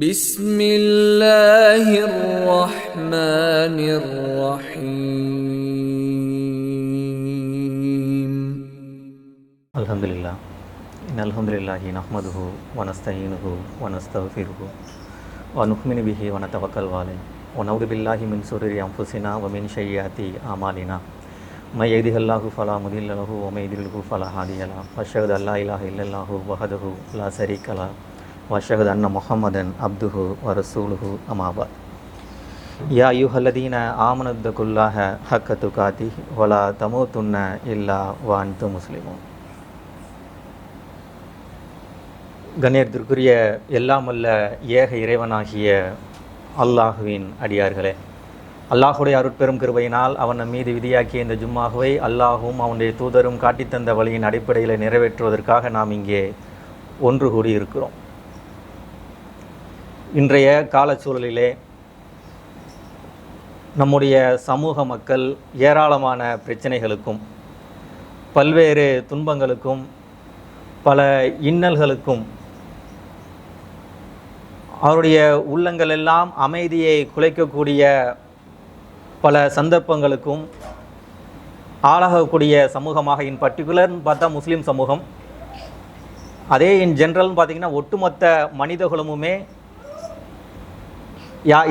بسم الله الرحمن الرحيم الحمد لله إن الحمد لله نحمده ونستعينه ونستغفره ونؤمن به ونتوكل عليه ونعوذ بالله من شرور أنفسنا ومن سيئات أعمالنا من يهده الله فلا مضل له ومن يضلل فلا هادي له وأشهد أن لا إله إلا الله وحده لا شريك له وأشهد أن محمدا عبده ورسوله أما بعد يا أيها الذين آمنوا اتقوا الله حق تقاته ولا تموتن إلا وأنتم مسلمون. கண்ணியத்திற்குரிய எல்லாமல்ல ஏக இறைவனாகிய அல்லாஹுவின் அடியார்களே, அல்லாஹுடைய அருட்பெரும் கிருபையினால் அவன் நம் மீது விதியாக்கிய இந்த ஜும்மாவை அல்லாஹும் அவனுடைய தூதரும் காட்டித்தந்த வழியின் அடிப்படையில் நிறைவேற்றுவதற்காக நாம் இங்கே ஒன்று கூடி இருக்கிறோம். இன்றைய காலச்சூழலிலே நம்முடைய சமூக மக்கள் ஏராளமான பிரச்சனைகளுக்கும் பல்வேறு துன்பங்களுக்கும் பல இன்னல்களுக்கும் அவருடைய உள்ளங்கள் எல்லாம் அமைதியை குலைக்கக்கூடிய பல சந்தர்ப்பங்களுக்கும் ஆளாகக்கூடிய சமூகமாக இன் பர்டிகுலர்னு பார்த்தா முஸ்லீம் சமூகம், அதே இன் ஜென்ரல்னு பார்த்திங்கன்னா ஒட்டுமொத்த மனிதகுலமுமே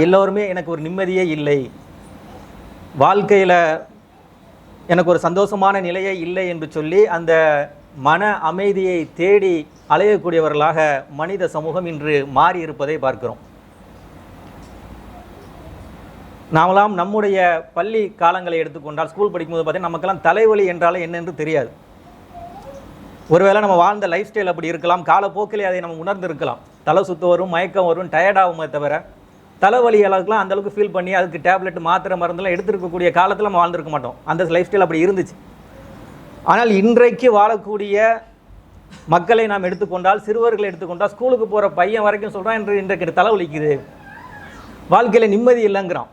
எல்லோருமே எனக்கு ஒரு நிம்மதியே இல்லை, வாழ்க்கையில் எனக்கு ஒரு சந்தோஷமான நிலையே இல்லை என்று சொல்லி அந்த மன அமைதியை தேடி அலையக்கூடியவர்களாக மனித சமூகம் இன்று மாறி இருப்பதை பார்க்கிறோம். நாமெல்லாம் நம்முடைய பள்ளி காலங்களை எடுத்துக்கொண்டால், ஸ்கூல் படிக்கும்போது பார்த்தீங்கன்னா நமக்கெல்லாம் தலைவலி என்றாலே என்னென்று தெரியாது. ஒருவேளை நம்ம வாழ்ந்த லைஃப் ஸ்டைல் அப்படி இருக்கலாம், காலப்போக்கிலே அதை நம்ம உணர்ந்து இருக்கலாம். தலை சுத்து வரும், மயக்கம் வரும், டயர்டாகுமே தவிர தலைவலி அளவுக்குலாம் அந்தளவுக்கு ஃபீல் பண்ணி அதுக்கு டேப்லெட் மாத்திரை மருந்தெல்லாம் எடுத்துருக்கக்கூடிய காலத்தில் நம்ம வாழ்ந்துருக்க மாட்டோம். அந்த லைஃப் ஸ்டைல் அப்படி இருந்துச்சு. ஆனால் இன்றைக்கு வாழக்கூடிய மக்களை நாம் எடுத்துக்கொண்டால், சிறுவர்களை எடுத்துக்கொண்டால், ஸ்கூலுக்கு போகிற பையன் வரைக்கும் சொல்கிறான் இன்றைக்கு தலைவலிக்குது, வாழ்க்கையில் நிம்மதி இல்லைங்கிறான்.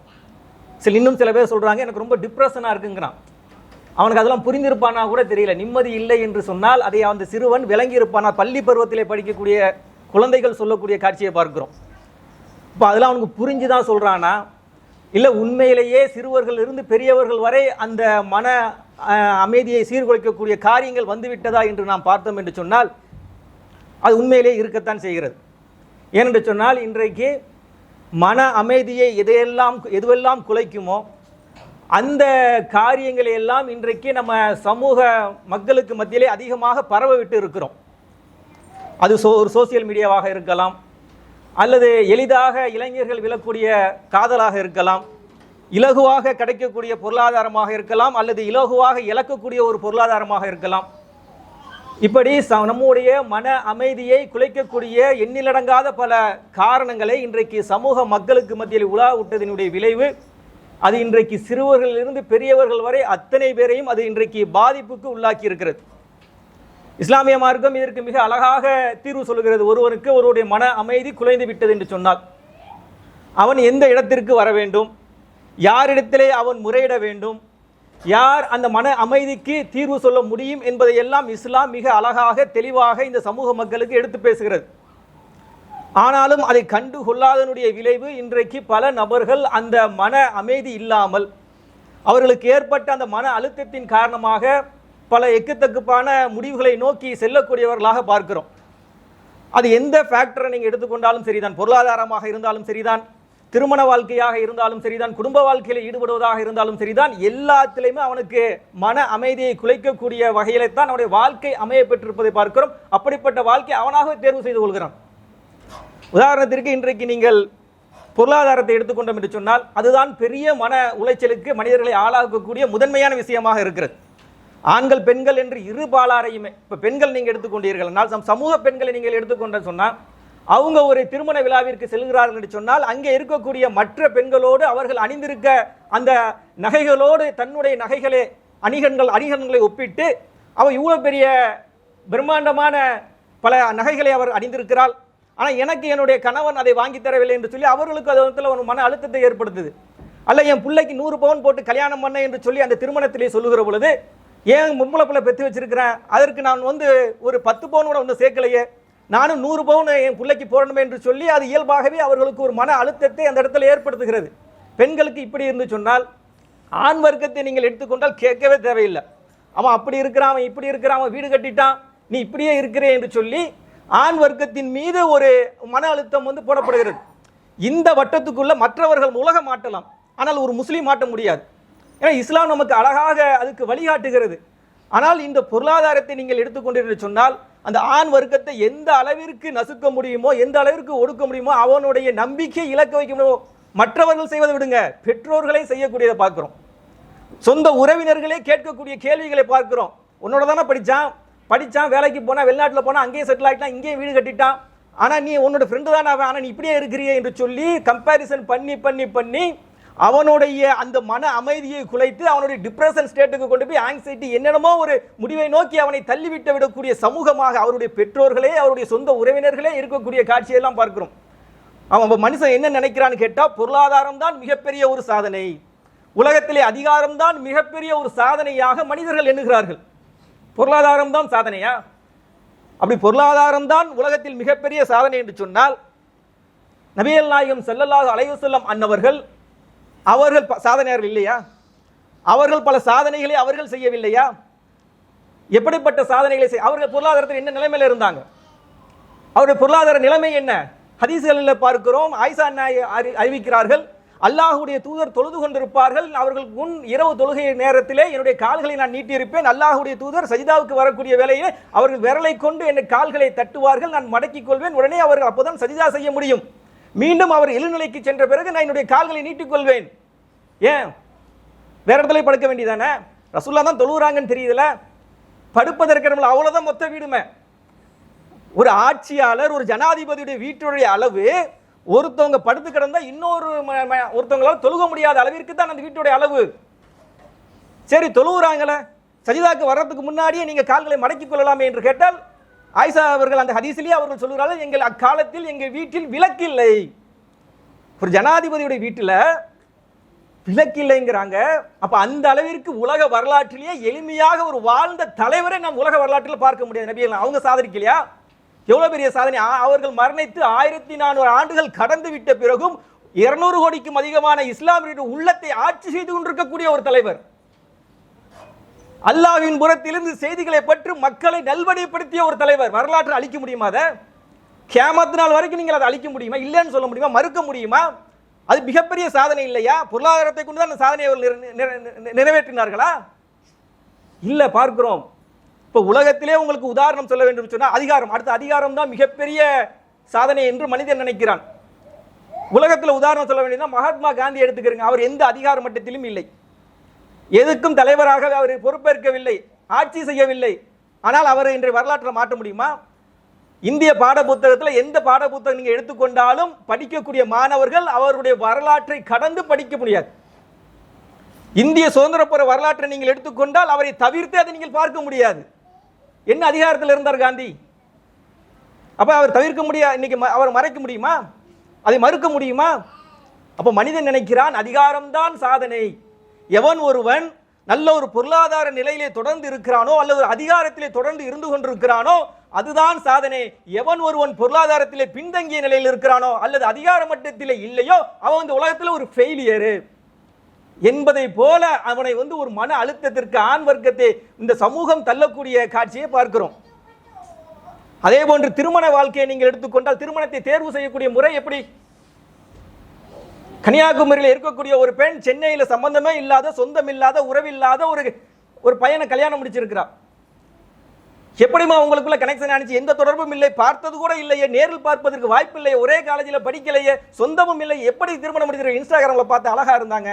இன்னும் சில பேர் சொல்கிறாங்க எனக்கு ரொம்ப டிப்ரெஷனாக இருக்குங்கிறான். அவனுக்கு அதெல்லாம் புரிந்திருப்பானா கூட தெரியல. நிம்மதி இல்லை என்று சொன்னால் அதை அந்த சிறுவன் விளங்கி இருப்பானா? பள்ளி பருவத்திலே படிக்கக்கூடிய குழந்தைகள் சொல்லக்கூடிய காட்சியை பார்க்கிறோம். இப்போ அதெல்லாம் அவனுக்கு புரிஞ்சு தான் சொல்கிறானா, இல்லை உண்மையிலேயே சிறுவர்கள் இருந்து பெரியவர்கள் வரை அந்த மன அமைதியை சீர்குலைக்கக்கூடிய காரியங்கள் வந்துவிட்டதா என்று நாம் பார்த்தோம் என்று சொன்னால் அது உண்மையிலே இருக்கத்தான் செய்கிறது. ஏனென்று சொன்னால் இன்றைக்கு மன அமைதியை எதுவெல்லாம் குலைக்குமோ அந்த காரியங்களை எல்லாம் இன்றைக்கு நம்ம சமூக மக்களுக்கு மத்தியிலே அதிகமாக பரவ விட்டு இருக்கிறோம். அது ஒரு சோசியல் மீடியாவாக இருக்கலாம், அல்லது எளிதாக இளைஞர்கள் விழக்கூடிய காதலாக இருக்கலாம், இலகுவாக கிடைக்கக்கூடிய பொருளாதாரமாக இருக்கலாம், அல்லது இலகுவாக இழக்கக்கூடிய ஒரு பொருளாதாரமாக இருக்கலாம். இப்படி நம்முடைய மன அமைதியை குலைக்கக்கூடிய எண்ணிலடங்காத பல காரணங்களை இன்றைக்கு சமூக மக்களுக்கு மத்தியில் உலா விட்டதனுடைய விளைவு அது இன்றைக்கு சிறுவர்களிலிருந்து பெரியவர்கள் வரை அத்தனை பேரையும் அது இன்றைக்கு பாதிப்புக்கு உள்ளாக்கி இருக்கிறது. இஸ்லாமிய மார்க்கம் இதற்கு மிக அழகாக தீர்வு சொல்கிறது. ஒருவனுக்கு ஒருவருடைய மன அமைதி குலைந்து விட்டது என்று சொன்னால் அவன் எந்த இடத்திற்கு வர வேண்டும், யாரிடத்திலே அவன் முறையிட வேண்டும், யார் அந்த மன அமைதிக்கு தீர்வு சொல்ல முடியும் என்பதையெல்லாம் இஸ்லாம் மிக அழகாக தெளிவாக இந்த சமூக மக்களுக்கு எடுத்து பேசுகிறது. ஆனாலும் அதை கண்டு கொள்ளாதனுடைய விளைவு இன்றைக்கு பல நபர்கள் அந்த மன அமைதி இல்லாமல் அவர்களுக்கு ஏற்பட்ட அந்த மன அழுத்தத்தின் காரணமாக பல எக்குத்தக்குப்பான முடிவுகளை நோக்கி செல்லக்கூடியவர்களாக பார்க்கிறோம். அது எந்த ஃபேக்டரை நீங்கள் எடுத்துக்கொண்டாலும் சரிதான், பொருளாதாரமாக இருந்தாலும் சரிதான், திருமண வாழ்க்கையாக இருந்தாலும் சரிதான், குடும்ப வாழ்க்கையில் ஈடுபடுவதாக இருந்தாலும் சரிதான், எல்லாத்திலையுமே அவனுக்கு மன அமைதியை குலைக்கக்கூடிய வகையில்தான் அவனுடைய வாழ்க்கை அமைய பெற்றிருப்பதை பார்க்கிறோம். அப்படிப்பட்ட வாழ்க்கை அவனாகவே தேர்வு செய்து கொள்கிறான். உதாரணத்திற்கு இன்றைக்கு நீங்கள் பொருளாதாரத்தை எடுத்துக்கொண்டோம் என்று சொன்னால் அதுதான் பெரிய மன உளைச்சலுக்கு மனிதர்களை ஆளாக்கக்கூடிய முதன்மையான விஷயமாக இருக்கிறது. ஆண்கள் பெண்கள் என்று இரு பாலாரையுமே, இப்போ பெண்கள் நீங்கள் எடுத்துக்கொண்டீர்கள் என்றால், சமூக பெண்களை நீங்கள் எடுத்துக்கொண்ட சொன்னால் அவங்க ஒரு திருமண விழாவிற்கு செல்கிறார்கள் என்று சொன்னால் அங்கே இருக்கக்கூடிய மற்ற பெண்களோடு அவர்கள் அணிந்திருக்க அந்த நகைகளோடு தன்னுடைய அணிகலன்களை ஒப்பிட்டு அவர் இவ்வளோ பெரிய பிரம்மாண்டமான பல நகைகளை அவர் அணிந்திருக்கிறாள், ஆனால் எனக்கு என்னுடைய கணவன் அதை வாங்கி தரவில்லை என்று சொல்லி அவர்களுக்கு அது ஒரு மன அழுத்தத்தை ஏற்படுத்துது. அல்ல என் பிள்ளைக்கு 100 பவுன் போட்டு கல்யாணம் பண்ண என்று சொல்லி அந்த திருமணத்திலே சொல்லுகிற பொழுது ஏன் மும்பளை பிள்ளை பெற்று வச்சிருக்கிறேன், அதற்கு நான் ஒரு 10 பவுன் கூட சேர்க்கலையே, நானும் 100 பவுன் என் பிள்ளைக்கு போடணும் என்று சொல்லி அது இயல்பாகவே அவர்களுக்கு ஒரு மன அழுத்தத்தை அந்த இடத்துல ஏற்படுத்துகிறது. பெண்களுக்கு இப்படி இருந்து சொன்னால் ஆண் வர்க்கத்தை நீங்கள் எடுத்துக்கொண்டால் கேட்கவே தேவையில்லை. அவன் அப்படி இருக்கிறான், அவன் இப்படி இருக்கிறான், அவன் வீடு கட்டிட்டான், நீ இப்படியே இருக்கிறே என்று சொல்லி ஆண் வர்க்கத்தின் மீது ஒரு மன அழுத்தம் போடப்படுகிறது. இந்த வட்டத்துக்குள்ள மற்றவர்கள் உலகம் மாட்டலாம், ஆனால் ஒரு முஸ்லீம் மாட்ட முடியாது. ஏன்னா இஸ்லாம் நமக்கு அழகாக அதுக்கு வழிகாட்டுகிறது. ஆனால் இந்த பொருளாதாரத்தை நீங்கள் எடுத்துக்கொண்டீர்கள் சொன்னால் அந்த ஆண் வர்க்கத்தை எந்த அளவிற்கு நசுக்க முடியுமோ, எந்த அளவிற்கு ஒடுக்க முடியுமோ, அவனுடைய நம்பிக்கை இலக்க வைக்க முடியுமோ. மற்றவர்கள் செய்வதை விடுங்க, பெற்றோர்களே செய்யக்கூடியதை பார்க்கிறோம். சொந்த உறவினர்களே கேட்கக்கூடிய கேள்விகளை பார்க்கிறோம். உன்னோட தானே படிச்சான், வேலைக்கு போனா, வெளிநாட்டில் போனா, அங்கேயே செட்டில் ஆகிட்டான், இங்கேயே வீடு கட்டிட்டான், ஆனா நீ உன்னோட ஃப்ரெண்டு தானே அவன், ஆனா நீ இப்படியே இருக்கிறியே என்று சொல்லி கம்பேரிசன் பண்ணி பண்ணி பண்ணி அவனுடைய அந்த மன அமைதியை குலைத்து அவனுடைய டிப்ரெஷன் ஸ்டேட்டுக்கு கொண்டு போய் ஆங்ஸைட்டி என்னென்னமோ ஒரு முடிவை நோக்கி அவனை தள்ளிவிட்டு விடக்கூடிய சமூகமாக அவருடைய பெற்றோர்களே அவருடைய சொந்த உறவினர்களே இருக்கக்கூடிய காட்சியெல்லாம் பார்க்கிறோம். அவன் மனுஷன் என்ன நினைக்கிறான்னு கேட்டா, பொருளாதாரம் தான் மிகப்பெரிய ஒரு சாதனை, உலகத்திலே அதிகாரம் தான் மிகப்பெரிய ஒரு சாதனையாக மனிதர்கள் எண்ணுகிறார்கள். பொருளாதாரம் தான் சாதனையா? அப்படி பொருளாதாரம் தான் உலகத்தில் மிகப்பெரிய சாதனை என்று சொன்னால், நபிகள் நாயகம் ஸல்லல்லாஹு அலைஹி வஸல்லம் அன்னவர்கள் அவர்கள் சாதனையாளர்கள் இல்லையா? அவர்கள் பல சாதனைகளை அவர்கள் செய்யவில்லையா? எப்படிப்பட்ட சாதனைகளை அவர்கள் பொருளாதாரத்தில் என்ன நிலைமையில இருந்தாங்க? அவருடைய பொருளாதார நிலைமை என்ன? ஹதீஸ்களில் பார்க்கிறோம். ஆயிஷா அறிவிக்கிறார்கள், அல்லாஹ்வுடைய தூதர் தொழுது கொண்டிருப்பார்கள், அவர்கள் முன் இரவு தொழுகை நேரத்திலே என்னுடைய கால்களை நான் நீட்டியிருப்பேன், அல்லாஹ்வுடைய தூதர் சஜிதாவுக்கு வரக்கூடிய வேளையிலே அவர்கள் விரலை கொண்டு என் கால்களை தட்டுவார்கள், நான் மடக்கிக் கொள்வேன், உடனே அவர்கள் அப்போதான் சஜிதா செய்ய முடியும். மீண்டும் அவர் எழுநிலைக்கு சென்ற பிறகு நான் என்னுடைய கால்களை நீட்டிக் கொள்வேன். ஏன் வேற இடத்துல படுக்க வேண்டியதானே? ரசூலுல்லாஹ் தான் தொழுகிறாங்கன்னு தெரியுதுல, படுப்பதற்கு அவ்வளவுதான் மொத்த வீடுமே. ஒரு ஆட்சியாளர், ஒரு ஜனாதிபதியுடைய வீட்டுடைய அளவு ஒருத்தவங்க படுத்து கிடந்தா ஒருத்தவங்களால தொழுக முடியாத அளவிற்கு தான் அந்த வீட்டுடைய அளவு. சரி, தொழுகிறாங்களே, சஜிதாக்கு வர்றதுக்கு முன்னாடியே நீங்க கால்களை மடக்கிக் கொள்ளலாமே என்று கேட்டால், ஆயிஷா அவர்கள் அந்த ஹதீஸிலே அவர்கள் சொல்கிறார்கள், எங்கள் அக்காலத்தில் எங்கள் வீட்டில் விளக்கு இல்லை. ஒரு ஜனாதிபதியுடைய வீட்டில் விளக்கு இல்லைங்கிறாங்க. அப்ப அந்த அளவிற்கு உலக வரலாற்றிலேயே எளிமையாக ஒரு வாழ்ந்த தலைவரை நாம் உலக வரலாற்றில் பார்க்க முடியாது. நபிகள் அவங்க சாதனைக்கலையா? எவ்வளவு பெரிய சாதனை! அவர்கள் மரணித்து 1400 ஆண்டுகள் கடந்து விட்ட பிறகும் 200 கோடிக்கும் அதிகமான இஸ்லாமிய உள்ளத்தை ஆட்சி செய்து கொண்டிருக்கக்கூடிய ஒரு தலைவர். அல்லாஹ்வின் புறத்திலிருந்து செய்திகளை பற்றி மக்களை நல்வழிப்படுத்திய ஒரு தலைவர். வரலாற்றை அழிக்க முடியுமா? அதை கியாமத் நாள் வரைக்கும் நீங்கள் அதை அழிக்க முடியுமா? இல்லைன்னு சொல்ல முடியுமா? மறுக்க முடியுமா? அது மிகப்பெரிய சாதனை இல்லையா? பொருளாதாரத்தை கொண்டு தான் சாதனை நிறைவேற்றினார்களா? இல்ல, பார்க்கிறோம். இப்ப உலகத்திலே உங்களுக்கு உதாரணம் சொல்ல வேண்டும் சொன்னால் அதிகாரம். அடுத்த அதிகாரம் தான் மிகப்பெரிய சாதனை என்று மனிதன் நினைக்கிறான். உலகத்தில் உதாரணம் சொல்ல வேண்டியதுன்னா மகாத்மா காந்தி எடுத்துக்கிறீங்க. அவர் எந்த அதிகார மட்டத்திலும் இல்லை, எதுக்கும் தலைவராக அவர் பொறுப்பேற்கவில்லை, ஆட்சி செய்யவில்லை. ஆனால் அவர் இன்றைய வரலாற்றை மாற்ற முடியுமா? இந்திய பாட புத்தகத்தில் எந்த பாட புத்தகம் நீங்க எடுத்துக்கொண்டாலும் படிக்கக்கூடிய மாணவர்கள் அவருடைய வரலாற்றை கடந்து படிக்க முடியாது. இந்திய சுதந்திர போற வரலாற்றை நீங்கள் எடுத்துக்கொண்டால் அவரை தவிர்த்து அதை நீங்கள் பார்க்க முடியாது. என்ன அதிகாரத்தில் இருந்தார் காந்தி? அப்ப அவர் தவிர்க்க முடியாது, இன்னைக்கு அவர் மறைக்க முடியுமா? அதை மறுக்க முடியுமா? அப்ப மனிதன் நினைக்கிறான் அதிகாரம்தான் சாதனை. எவன் ஒருவன் நல்ல ஒரு பொருளாதார நிலையிலே தொடர்ந்து இருக்கிறானோ அல்லது அதிகாரத்திலே தொடர்ந்து இருந்து கொண்டிருக்கிறானோ அதுதான் சாதனை. எவன் ஒருவன் பொருளாதாரத்திலே பின்தங்கிய நிலையில் இருக்கிறானோ அல்லது அதிகார மட்டத்திலே இல்லையோ அவன் இந்த உலகத்தில் ஒரு ஃபெயிலியர் என்பதை போல அவனை ஒரு மன அழுத்தத்திற்கு ஆண் வர்க்கத்தை இந்த சமூகம் தள்ளக்கூடிய காட்சியை பார்க்கிறோம். அதே போன்று திருமண வாழ்க்கையை நீங்கள் எடுத்துக்கொண்டால் திருமணத்தை தேர்வு செய்யக்கூடிய முறை எப்படி? கன்னியாகுமரியில் இருக்கக்கூடிய ஒரு பெண் சென்னையில் சம்பந்தமே இல்லாத, சொந்தம் இல்லாத, உறவில்லாத ஒரு பையனை கல்யாணம் முடிச்சிருக்கிறார். எப்படிமா உங்களுக்குள்ள கனெக்ஷன் ஆனிச்சு? எந்த தொடர்பும் இல்லை, பார்த்தது கூட இல்லையே, நேரில் பார்ப்பதற்கு வாய்ப்பு இல்லையே, ஒரே காலேஜில் படிக்கலையே, சொந்தமும் இல்லை, எப்படி திருமணம் முடிச்சிருக்க? இன்ஸ்டாகிராம்ல பார்த்து அழகா இருந்தாங்க,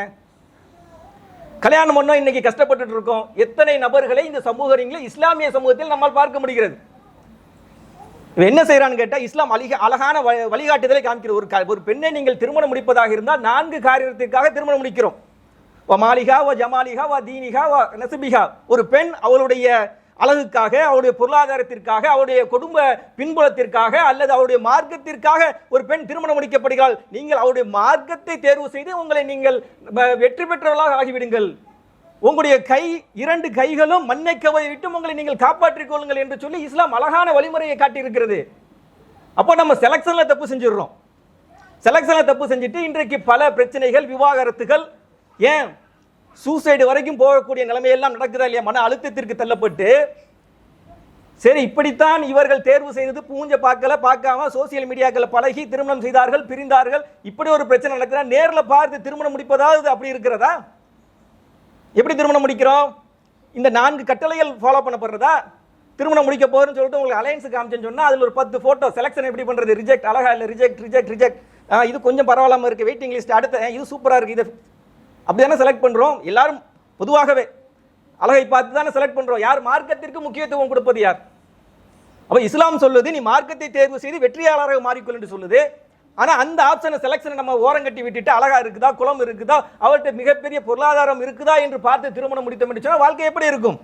கல்யாணம் பண்ணோம், இன்னைக்கு கஷ்டப்பட்டு இருக்கோம். எத்தனை நபர்களை இந்த சமூகங்களில் இஸ்லாமிய சமூகத்தில் நம்மால் பார்க்க முடிகிறது. என்ன செய்யறான்னு கேட்டா, இஸ்லாம் அழகான வழிகாட்டுதலை காமிக்கிறது. ஒரு பெண்ணை நீங்கள் திருமணம் முடிப்பதாக இருந்தால் 4 காரியத்திற்காக திருமணம் முடிக்கிறோம். மாலிகா, ஜமாலிகா, தீனிகா, நசுபிகா. ஒரு பெண் அவளுடைய அழகுக்காக, அவருடைய பொருளாதாரத்திற்காக, அவருடைய குடும்ப பின்புலத்திற்காக அல்லது அவருடைய மார்க்கத்திற்காக ஒரு பெண் திருமணம் முடிக்கப்படுகிறாள். நீங்கள் அவருடைய மார்க்கத்தை தேர்வு செய்து உங்களை நீங்கள் வெற்றி பெற்றவர்களாக ஆகிவிடுங்கள். உங்களுடைய 2 கைகளும் மண்ணை கவரை விட்டு உங்களை நீங்கள் காப்பாற்றிக் கொள்ளுங்கள் என்று சொல்லி இஸ்லாம் அழகான வழிமுறையை காட்டியிருக்கிறது. அப்போ நம்ம செலக்ஷன்ல தப்பு செஞ்சிடறோம். செலக்ஷன்ல தப்பு செஞ்சுட்டு இன்றைக்கு பல பிரச்சனைகள், விவாகரத்துகள், ஏன் சூசைடு வரைக்கும் போகக்கூடிய நிலைமையெல்லாம் நடக்குதா இல்லையா? மன அழுத்தத்திற்கு தள்ளப்பட்டு, சரி இப்படித்தான் இவர்கள் தேர்வு செய்தது, பூஞ்ச பார்க்காம சோசியல் மீடியாக்களை பழகி திருமணம் செய்தார்கள், பிரிந்தார்கள். இப்படி ஒரு பிரச்சனை நடக்குதா? நேர்ல பார்த்து திருமணம் முடிப்பதாவது அப்படி இருக்கிறதா? எப்படி திருமணம் முடிக்கிறோம்? இந்த 4 கட்டளைகள் ஃபாலோ பண்ணப்படுறதா? திருமணம் முடிக்க போறேன்னு சொல்லிட்டு உங்களுக்கு அலையன்ஸ் காமிச்சேன்னு சொன்னா அதுல ஒரு 10 போட்டோ செலக்ஷன் எப்படி பண்றது? ரிஜெக்ட், அழகா இல்ல, ரிஜெக்ட் ரிஜெக்ட் ரிஜெக்ட், இது கொஞ்சம் பரவாயில்லாம இருக்கு, வெயிட்டிங் லிஸ்ட், அடுத்த இது சூப்பரா இருக்கு, இது அப்படிதானே செலக்ட் பண்றோம். எல்லாரும் பொதுவாகவே அழகை பார்த்து தானே செலக்ட் பண்றோம். யார் மார்க்கத்திற்கு முக்கியத்துவம் கொடுப்பது யார்? அப்ப இஸ்லாம் சொல்லுது நீ மார்க்கத்தை தேர்வு செய்து வெற்றியாளராக மாறிக்கொள் என்று சொல்லுது. ஆனா அந்த ஆப்ஷனை செலக்ஷனை நம்ம ஓரங்கட்டி விட்டுட்டு அழகா இருக்குதா, குலம் இருக்குதா, அவர்கிட்ட மிகப்பெரிய பொருளாதாரம் இருக்குதா என்று பார்த்து திருமணம் முடித்தோம் என்று சொன்னா வாழ்க்கை எப்படி இருக்கும்?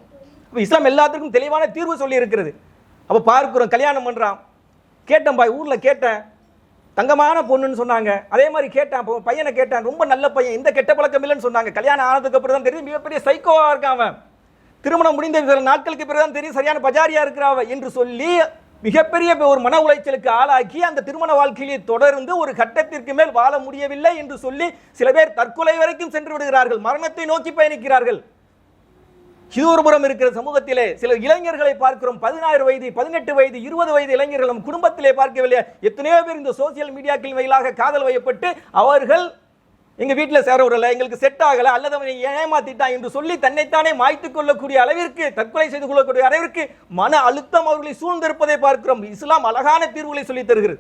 இஸ்லாம் எல்லாத்துக்கும் தெளிவான தீர்வு சொல்லி இருக்கிறது. அப்ப பார்க்கிறோம், கல்யாணம் பண்றான், கேட்டேன் பாய், ஊர்ல கேட்டேன், தங்கமான பொண்ணுன்னு சொன்னாங்க. அதே மாதிரி கேட்டான், பையனை கேட்டான், ரொம்ப நல்ல பையன், எந்த கெட்ட பழக்கம் இல்லைன்னு சொன்னாங்க. கல்யாணம் ஆனதுக்கு அப்புறம் தான் தெரியும் மிகப்பெரிய சைக்கோவா இருக்கான் அவன். திருமணம் முடிந்த சில நாட்களுக்கு பிறகு தான் தெரியும் சரியான பஜாரியா இருக்கிறாவ என்று சொல்லி மிகப்பெரிய ஒரு மன உளைச்சலுக்கு ஆளாக்கி அந்த திருமண வாழ்க்கையை தொடர்ந்து ஒரு கட்டத்திற்கு மேல் வாழ முடியவில்லை என்று சொல்லி சில பேர் தற்கொலை வரைக்கும் சென்று விடுகிறார்கள், மரணத்தை நோக்கி பயணிக்கிறார்கள். இது ஒரு புறம் இருக்கிற சமூகத்திலே சில இளைஞர்களை பார்க்கிறோம், 16 வயது, 18 வயது, 20 வயது இளைஞர்கள் நம் குடும்பத்திலே பார்க்கவில்லை. எத்தனையோ பேர் இந்த சோசியல் மீடியாக்கள் வழியாக காதல் வயப்பட்டு அவர்கள் எங்க வீட்டில் சேர விடல, எங்களுக்கு செட் ஆகல, அல்லது அவனை ஏமாத்திட்டான் என்று சொல்லி தன்னைத்தானே மாய்த்துக் கொள்ளக்கூடிய அளவிற்கு, தற்கொலை செய்து கொள்ளக்கூடிய அளவிற்கு மன அழுத்தம் அவர்களை சூழ்ந்திருப்பதை பார்க்கிறோம். இஸ்லாம் அழகான தீர்வுகளை சொல்லி தருகிறது.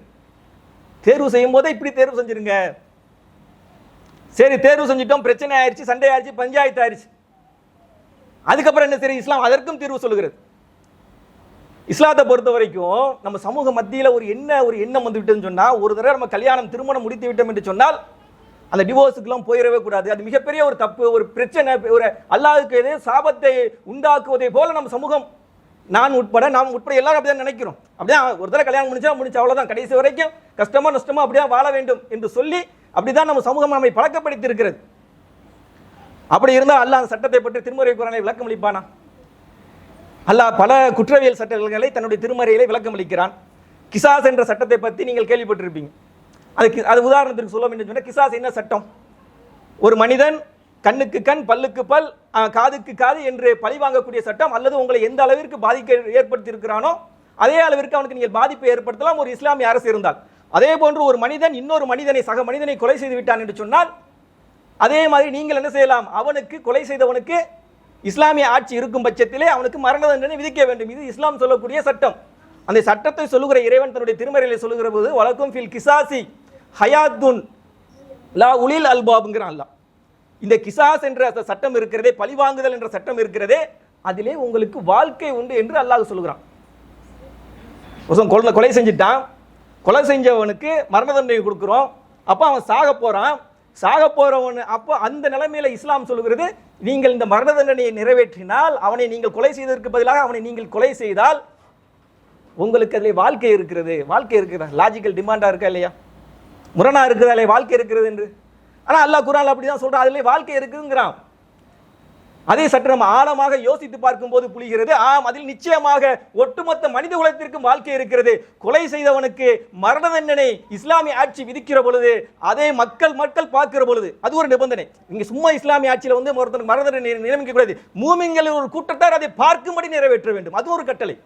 தேர்வு செய்யும் போதே இப்படி தேர்வு செஞ்சிருங்க. சரி தேர்வு செஞ்சிட்டோம், பிரச்சனை ஆயிடுச்சு, சண்டை ஆயிடுச்சு, பஞ்சாயத்து ஆயிடுச்சு, அதுக்கப்புறம் என்ன சரி? இஸ்லாம் அதற்கும் தீர்வு சொல்லுகிறது. இஸ்லாத்தை பொறுத்த வரைக்கும் நம்ம சமூக மத்தியில் ஒரு எண்ணம் வந்து விட்டதுன்னு சொன்னா, ஒரு தடவை நம்ம கல்யாணம் திருமணம் முடித்து விட்டோம் என்று சொன்னால் அந்த டிவோர்ஸுக்குலாம் போயிடவே கூடாது. அது மிகப்பெரிய ஒரு தப்பு, ஒரு பிரச்சனை, ஒரு அல்லாஹ்வுக்கு எதிராக சாபத்தை உண்டாக்குவதை போல நம்ம சமூகம், நாம் உட்பட எல்லாரும் அப்படிதான் நினைக்கிறோம். அப்படியே ஒரு தடவை கல்யாணம் முடிஞ்சா அவ்வளவுதான், கடைசி வரைக்கும் கஷ்டமா நஷ்டமா அப்படியே வாழ வேண்டும் என்று சொல்லி அப்படிதான் நம்ம சமூகம் நம்மை பழக்கப்படுத்தி இருக்கிறது. அப்படி இருந்தால் அல்லாஹ் அந்த சட்டத்தை பற்றி திருமறை குர்ஆனில் விளக்கம் அளிப்பானா? அல்லாஹ் பல குற்றவியல் சட்டங்களை தன்னுடைய திருமறையிலே விளக்கம் அளிக்கிறான். கிசாஸ் என்ற சட்டத்தை பற்றி நீங்கள் கேள்விப்பட்டிருப்பீங்க. அது உதாரணத்திற்கு சொல்ல வேண்டும் சொன்னால், கிசாஸ் என்ன சட்டம்? ஒரு மனிதன் கண்ணுக்கு கண், பல்லுக்கு பல், காதுக்கு காது என்று பழி வாங்கக்கூடிய சட்டம், அல்லது உங்களை எந்த அளவிற்கு பாதிக்க ஏற்படுத்தி இருக்கிறானோ அதே அளவிற்கு அவனுக்கு நீங்கள் பாதிப்பை ஏற்படுத்தலாம் ஒரு இஸ்லாமிய அரசு இருந்தால். அதே போன்று ஒரு மனிதன் இன்னொரு மனிதனை, சக மனிதனை கொலை செய்து விட்டான் என்று சொன்னால் அதே மாதிரி நீங்கள் என்ன செய்யலாம்? அவனுக்கு, கொலை செய்தவனுக்கு இஸ்லாமிய ஆட்சி இருக்கும் பட்சத்திலே அவனுக்கு மரண தண்டனை விதிக்க வேண்டும். இது இஸ்லாம் சொல்லக்கூடிய சட்டம். அந்த சட்டத்தை சொல்லுகிற இறைவன் தன்னுடைய திருமறையிலே சொல்லுகிற போது வலக்கும் ஃபில் கிசாசி ஹயாத்துன் லா உலில் அல்பாப்ங்கிறான் அல்லாஹ். இந்த கிசாஸ் என்ற சட்டம் இருக்கிறதே, பழிவாங்குதல் என்ற சட்டம் இருக்கிறதே, அதிலே உங்களுக்கு வாழ்க்கை உண்டு என்று அல்லாஹ் சொல்லுகிறான். கொலை செஞ்சிட்டான், கொலை செஞ்சவனுக்கு மரண தண்டனை கொடுக்கிறோம். அப்ப அவன் சாக போறவன் அப்போ அந்த நிலைமையில இஸ்லாம் சொல்லுகிறது, நீங்கள் இந்த மரண தண்டனையை நிறைவேற்றினால், அவனை நீங்கள் கொலை செய்ததற்கு பதிலாக அவனை நீங்கள் கொலை செய்தால் உங்களுக்கு அதில் வாழ்க்கை இருக்கிறது. லாஜிக்கல் டிமாண்டா இருக்கா இல்லையா? முரணா இருக்குது, அதில் வாழ்க்கை இருக்கிறது என்று. ஆனா அல்லாஹ் குர்ஆன்ல அப்படிதான் சொல்றான், அதிலே வாழ்க்கை இருக்குங்கிறான். அதே சற்று நம்ம ஆழமாக யோசித்து பார்க்கும் போது புரிகிறது, அதில் நிச்சயமாக ஒட்டுமொத்த மனித குலத்திற்கும் வாழ்க்கை இருக்கிறது. கொலை செய்தவனுக்கு மரண தண்டனை இஸ்லாமிய ஆட்சி விதிக்கிற பொழுது, அதே மக்கள் பார்க்கிற பொழுது, அது ஒரு நிபந்தனை. இங்க சும்மா இஸ்லாமிய ஆட்சியில ஒருத்தருக்கு மரண தண்டனை நியமிக்க கூடாது. மூமின்களின் ஒரு கூட்டத்தார் அதை பார்க்கும்படி நிறைவேற்ற வேண்டும், அது ஒரு கட்டளை.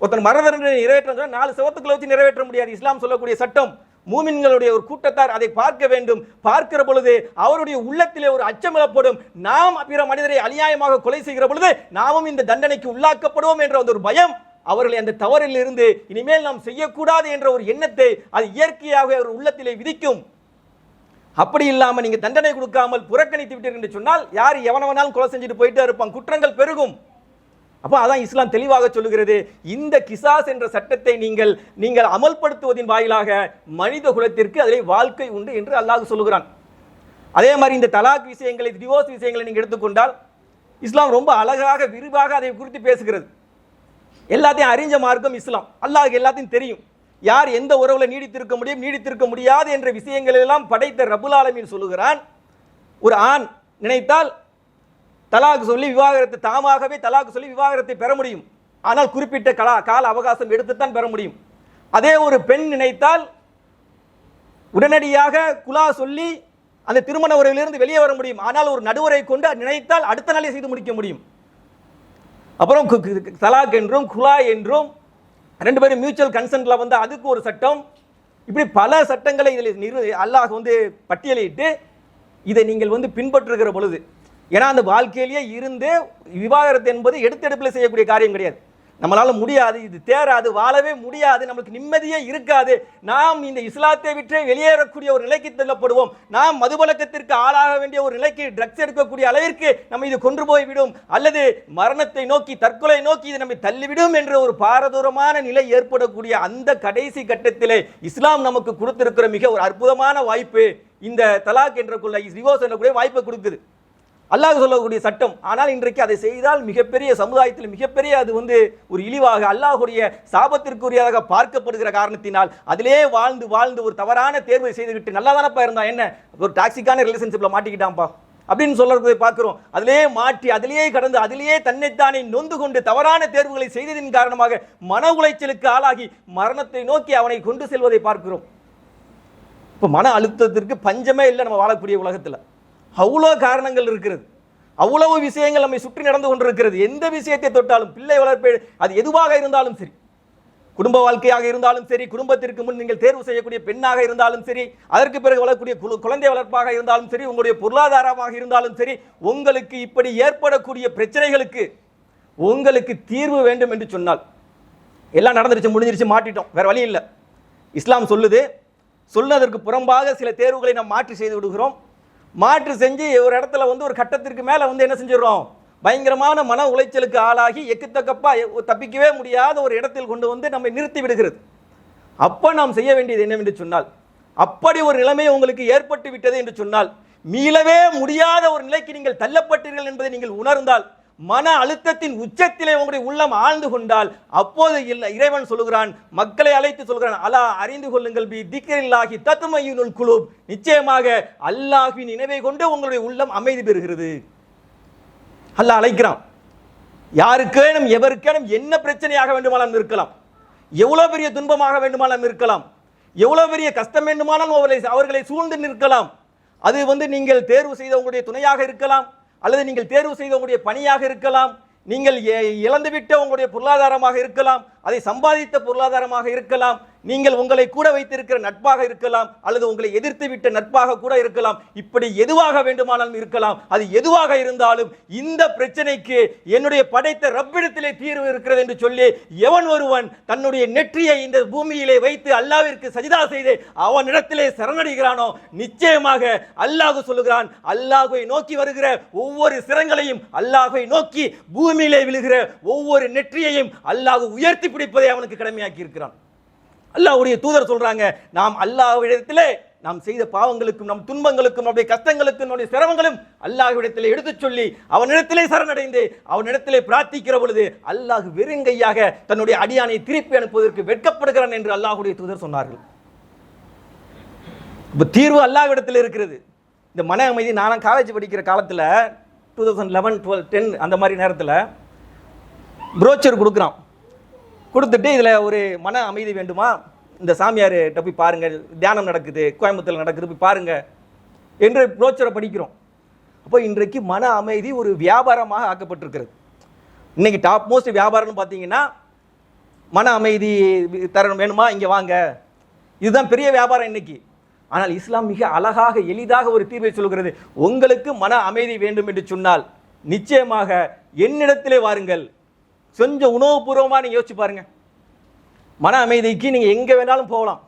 ஒருத்தன் மரண தண்டனை நிறைவேற்ற 4 செவத்துக்களை வச்சு நிறைவேற்ற முடியாது. இஸ்லாம் சொல்லக்கூடிய சட்டம், மூமின்களுடைய ஒரு கூட்டத்தார் அதை பார்க்க வேண்டும். பார்க்கிற பொழுது அவருடைய உள்ளத்திலே ஒரு அச்சம் எழப்படும். நாம் பிற மனிதரை அநியாயமாக கொலை செய்கிற பொழுது நாமும் இந்த தண்டனைக்கு உள்ளாக்கப்படுவோம் என்ற ஒரு பயம் அவர்களை அந்த தவறில் இருந்து இனிமேல் நாம் செய்யக்கூடாது என்ற ஒரு எண்ணத்தை அது இயற்கையாக ஒரு உள்ளத்திலே விதிக்கும். அப்படி இல்லாம நீங்க தண்டனை கொடுக்காமல் புறக்கணித்து விட்டீர்கள் என்று சொன்னால் யார் எவனவனாலும் கொலை செஞ்சுட்டு போயிட்டே இருப்பான், குற்றங்கள் பெருகும். அப்ப அதான் இஸ்லாம் தெளிவாக சொல்லுகிறது, இந்த கிசாஸ் என்ற சட்டத்தை நீங்கள் அமல்படுத்துவதின் வாயிலாக மனித குலத்திற்கு அதிலே வாழ்க்கை உண்டு என்று அல்லாஹ் சொல்லுகிறான். அதே மாதிரி இந்த தலாக் விஷயங்களை, டிவோர்ஸ் விஷயங்களை நீங்க எடுத்துக்கொண்டால் இஸ்லாம் ரொம்ப அழகாக விரிவாக அதை குறித்து பேசுகிறது. எல்லாத்தையும் அறிஞ்ச மார்க்கம் இஸ்லாம். அல்லாஹ்க்கு எல்லாத்தையும் தெரியும், யார் எந்த உறவுல நீடித்திருக்க முடியும், நீடித்திருக்க முடியாது என்ற விஷயங்கள் எல்லாம் படைத்த ரப்புல் ஆலமீன் சொல்லுகிறான். ஒரு ஆண் நினைத்தால் தலாக் சொல்லி விவாகரத்தை, தாமாகவே தலாக் சொல்லி விவாகரத்தை பெற முடியும். ஆனால் குறிப்பிட்ட கால அவகாசம் எடுத்துத்தான் பெற முடியும். அதே ஒரு பெண் நினைத்தால் உடனடியாக குலா சொல்லி அந்த திருமண உறவிலிருந்து வெளியே வர முடியும். ஆனால் ஒரு நடுவரை கொண்டு நினைத்தால் அடுத்த நாளே செய்து முடிக்க முடியும். அப்புறம் தலாக் என்றும் குலா என்றும் ரெண்டு பேரும் மியூச்சுவல் கன்சென்ட்ல வந்து அதுக்கு ஒரு சட்டம், இப்படி பல சட்டங்களை இதில் அல்லாஹ் வந்து பட்டியலிட்டு இதை நீங்கள் வந்து பின்பற்றுகிற பொழுது, ஏன்னா அந்த வாழ்க்கையிலேயே இருந்து விவாகரத்து என்பது எடுத்தெடுப்பில் செய்யக்கூடிய காரியம் கிடையாது. நம்மளால முடியாது, இது தேராது, வாழவே முடியாது, நம்மளுக்கு நிம்மதியே இருக்காது, நாம் இந்த இஸ்லாத்தை விட்டு வெளியேறக்கூடிய ஒரு நிலைக்கு தள்ளப்படுவோம், நாம் மதுபழக்கத்திற்கு ஆளாக வேண்டிய ஒரு நிலைக்கு, ட்ரக்ஸ் எடுக்கக்கூடிய அளவிற்கு நம்ம இது கொண்டு போய்விடும், அல்லது மரணத்தை நோக்கி தற்கொலை நோக்கி இது நம்மை தள்ளிவிடும் என்ற ஒரு பாரதூரமான நிலை ஏற்படக்கூடிய அந்த கடைசி கட்டத்திலே இஸ்லாம் நமக்கு கொடுத்திருக்கிற மிக ஒரு அற்புதமான வாய்ப்பு இந்த தலாக் என்ற டிவோர்ஸ் என்ற வாய்ப்பை கொடுக்குது, அல்லாஹ் சொல்லக்கூடிய சட்டம். ஆனால் இன்றைக்கு அதை செய்தால் மிகப்பெரிய சமுதாயத்தில் மிகப்பெரிய அது வந்து ஒரு இழிவாக அல்லாஹுடைய சாபத்திற்குரியதாக பார்க்கப்படுகிற காரணத்தினால் அதிலே வாழ்ந்து வாழ்ந்து ஒரு தவறான தேர்வை செய்துவிட்டு நல்லா தானப்பா இருந்தா என்ன, ஒரு டாக்ஸிக்கான ரிலேஷன்ஷிப்ல மாட்டிக்கிட்டான்ப்பா அப்படின்னு சொல்றதை பார்க்கிறோம். அதிலே மாற்றி அதிலேயே கடந்து அதிலேயே தன்னைத்தானே நொந்து கொண்டு தவறான தேர்வுகளை செய்ததின் காரணமாக மன உளைச்சலுக்கு ஆளாகி மரணத்தை நோக்கி அவனை கொண்டு செல்வதை பார்க்கிறோம். இப்போ மன அழுத்தத்திற்கு பஞ்சமே இல்லை நம்ம வாழக்கூடிய உலகத்தில். அவ்வளோ காரணங்கள் இருக்கிறது, அவ்வளவு விஷயங்கள் நம்மை சுற்றி நடந்து கொண்டிருக்கிறது. எந்த விஷயத்தை தொட்டாலும், பிள்ளை வளர்ப்பு அது எதுவாக இருந்தாலும் சரி, குடும்ப வாழ்க்கையாக இருந்தாலும் சரி, குடும்பத்திற்கு முன் நீங்கள் தேர்வு செய்யக்கூடிய பெண்ணாக இருந்தாலும் சரி, அதற்கு பிறகு வளரக்கூடிய குழந்தை வளர்ப்பாக இருந்தாலும் சரி, உங்களுடைய பொருளாதாரமாக இருந்தாலும் சரி, உங்களுக்கு இப்படி ஏற்படக்கூடிய பிரச்சனைகளுக்கு உங்களுக்கு தீர்வு வேண்டும் என்று சொன்னால், எல்லாம் நடந்துருச்சு, முடிஞ்சிருச்சு, மாட்டிட்டோம், வேற வழி இல்லை. இஸ்லாம் சொல்லுது, சொன்னதற்கு புறம்பாக சில தேர்வுகளை நாம் மாற்றி செய்து விடுகிறோம். மாற்று செஞ்சு ஒரு இடத்துல வந்து ஒரு கட்டத்திற்கு மேலே வந்து என்ன செஞ்சிடறோம், பயங்கரமான மன உளைச்சலுக்கு ஆளாகி எக்குத்தக்கப்பா தப்பிக்கவே முடியாத ஒரு இடத்தில் கொண்டு வந்து நம்மை நிறுத்தி விடுகிறது. அப்போ நாம் செய்ய வேண்டியது என்னவென்று சொன்னால், அப்படி ஒரு நிலைமை உங்களுக்கு ஏற்பட்டு விட்டது என்று சொன்னால், மீளவே முடியாத ஒரு நிலைக்கு நீங்கள் தள்ளப்பட்டீர்கள் என்பதை நீங்கள் உணர்ந்தால், மன அழுத்தத்தின் உச்சத்திலே உங்களுடைய உள்ளம் ஆழ்ந்து கொண்டால், அப்போது இறைவன் சொல்லுகிறான், மக்களை அழைத்து சொல்கிறான், அலா அறிந்து கொள்ளுங்கள் பி திக்ரில்லாஹி தத்மயினுல் குலூப், நிச்சயமாக அல்லாஹ்வின் நினைவை கொண்டு உங்களுடைய உள்ளம் அமைதி பெறுகிறது. அல்லாஹ் அழைக்கிறான். யாருக்கேனும் எவருக்கேனும் என்ன பிரச்சனையாக வேண்டுமானாலும் இருக்கலாம், எவ்வளவு பெரிய துன்பமாக வேண்டுமானாலும் இருக்கலாம், எவ்வளவு பெரிய கஷ்டம் வேண்டுமானாலும் அவர்களை சூழ்ந்து நிற்கலாம். அது வந்து நீங்கள் தேர்வு செய்த உங்களுடைய துணையாக இருக்கலாம், அல்லது நீங்கள் தேர்வு செய்த உங்களுடைய பணியாக இருக்கலாம், நீங்கள் இழந்துவிட்ட உங்களுடைய பொருளாதாரமாக இருக்கலாம், அதை சம்பாதித்த பொருளாதாரமாக இருக்கலாம், நீங்கள் உங்களை கூட வைத்திருக்கிற நட்பாக இருக்கலாம், அல்லது உங்களை எதிர்த்து விட்ட நட்பாக கூட இருக்கலாம். இப்படி எதுவாக வேண்டுமானாலும் இருக்கலாம். அது எதுவாக இருந்தாலும் இந்த பிரச்சனைக்கு என்னுடைய படைத்த ரப்பிடத்திலே தீர்வு இருக்கிறது என்று சொல்லி எவன் ஒருவன் தன்னுடைய நெற்றியை இந்த பூமியிலே வைத்து அல்லாஹ்விற்கு சஜிதா செய்து அவனிடத்திலே சரணடைகிறானோ, நிச்சயமாக அல்லாஹ் சொல்லுகிறான், அல்லாஹ்வை நோக்கி வருகிற ஒவ்வொரு சிரங்களையும், அல்லாஹ்வை நோக்கி பூமியிலே விழுகிற ஒவ்வொரு நெற்றியையும் அல்லாஹ் உயர்த்தி பிடிப்பதை அவனுக்கு கடமையாக்கி இருக்கிறான். அல்லாஹ்வுடைய தூதர் சொல்றாங்க, நாம் அல்லாஹ்விடத்திலே நாம் செய்த பாவங்களுக்கும் நம் துன்பங்களுக்கும் நம்முடைய கஷ்டங்களுக்கும் நம்முடைய சிரமங்களும் அல்லாஹ்விடத்திலே எடுத்துச் சொல்லி அவனிடத்திலே சரணடைந்து அவனிடத்திலே பிரார்த்திக்கிற பொழுது அல்லாஹ் வெறுங்கையாக தன்னுடைய அடியானை திருப்பி அனுப்புவதற்கு வெட்கப்படுகிறான் என்று அல்லாஹ்வுடைய தூதர் சொன்னார்கள். இப்போ தீர்வு அல்லாஹ்விடத்தில் இருக்கிறது. இந்த மன அமைதி, நான் காலேஜ் படிக்கிற காலத்தில் 2011, 12, 10 அந்த மாதிரி நேரத்தில் புரோச்சர் கொடுக்குறான். கொடுத்துட்டு இதில் ஒரு மன அமைதி வேண்டுமா, இந்த சாமியார்கிட்ட போய் பாருங்கள், தியானம் நடக்குது, கோயம்புத்தூரில் நடக்குது, போய் பாருங்க என்று புரோச்சரை படிக்கிறோம். அப்போ இன்றைக்கு மன அமைதி ஒரு வியாபாரமாக ஆக்கப்பட்டிருக்கிறது. இன்னைக்கு டாப் மோஸ்ட் வியாபாரம்னு பார்த்தீங்கன்னா, மன அமைதி தரணும் வேணுமா, இங்கே வாங்க, இதுதான் பெரிய வியாபாரம் இன்னைக்கு. ஆனால் இஸ்லாம் மிக அழகாக எளிதாக ஒரு தீர்வை சொல்கிறது. உங்களுக்கு மன அமைதி வேண்டும் என்று சொன்னால் நிச்சயமாக என்னிடத்திலே வாருங்கள். கொஞ்சம் உணவுபூர்வமாக நீங்கள் யோசிச்சு பாருங்க. மன அமைதிக்கு நீங்கள் எங்கே வேணாலும் போகலாம்,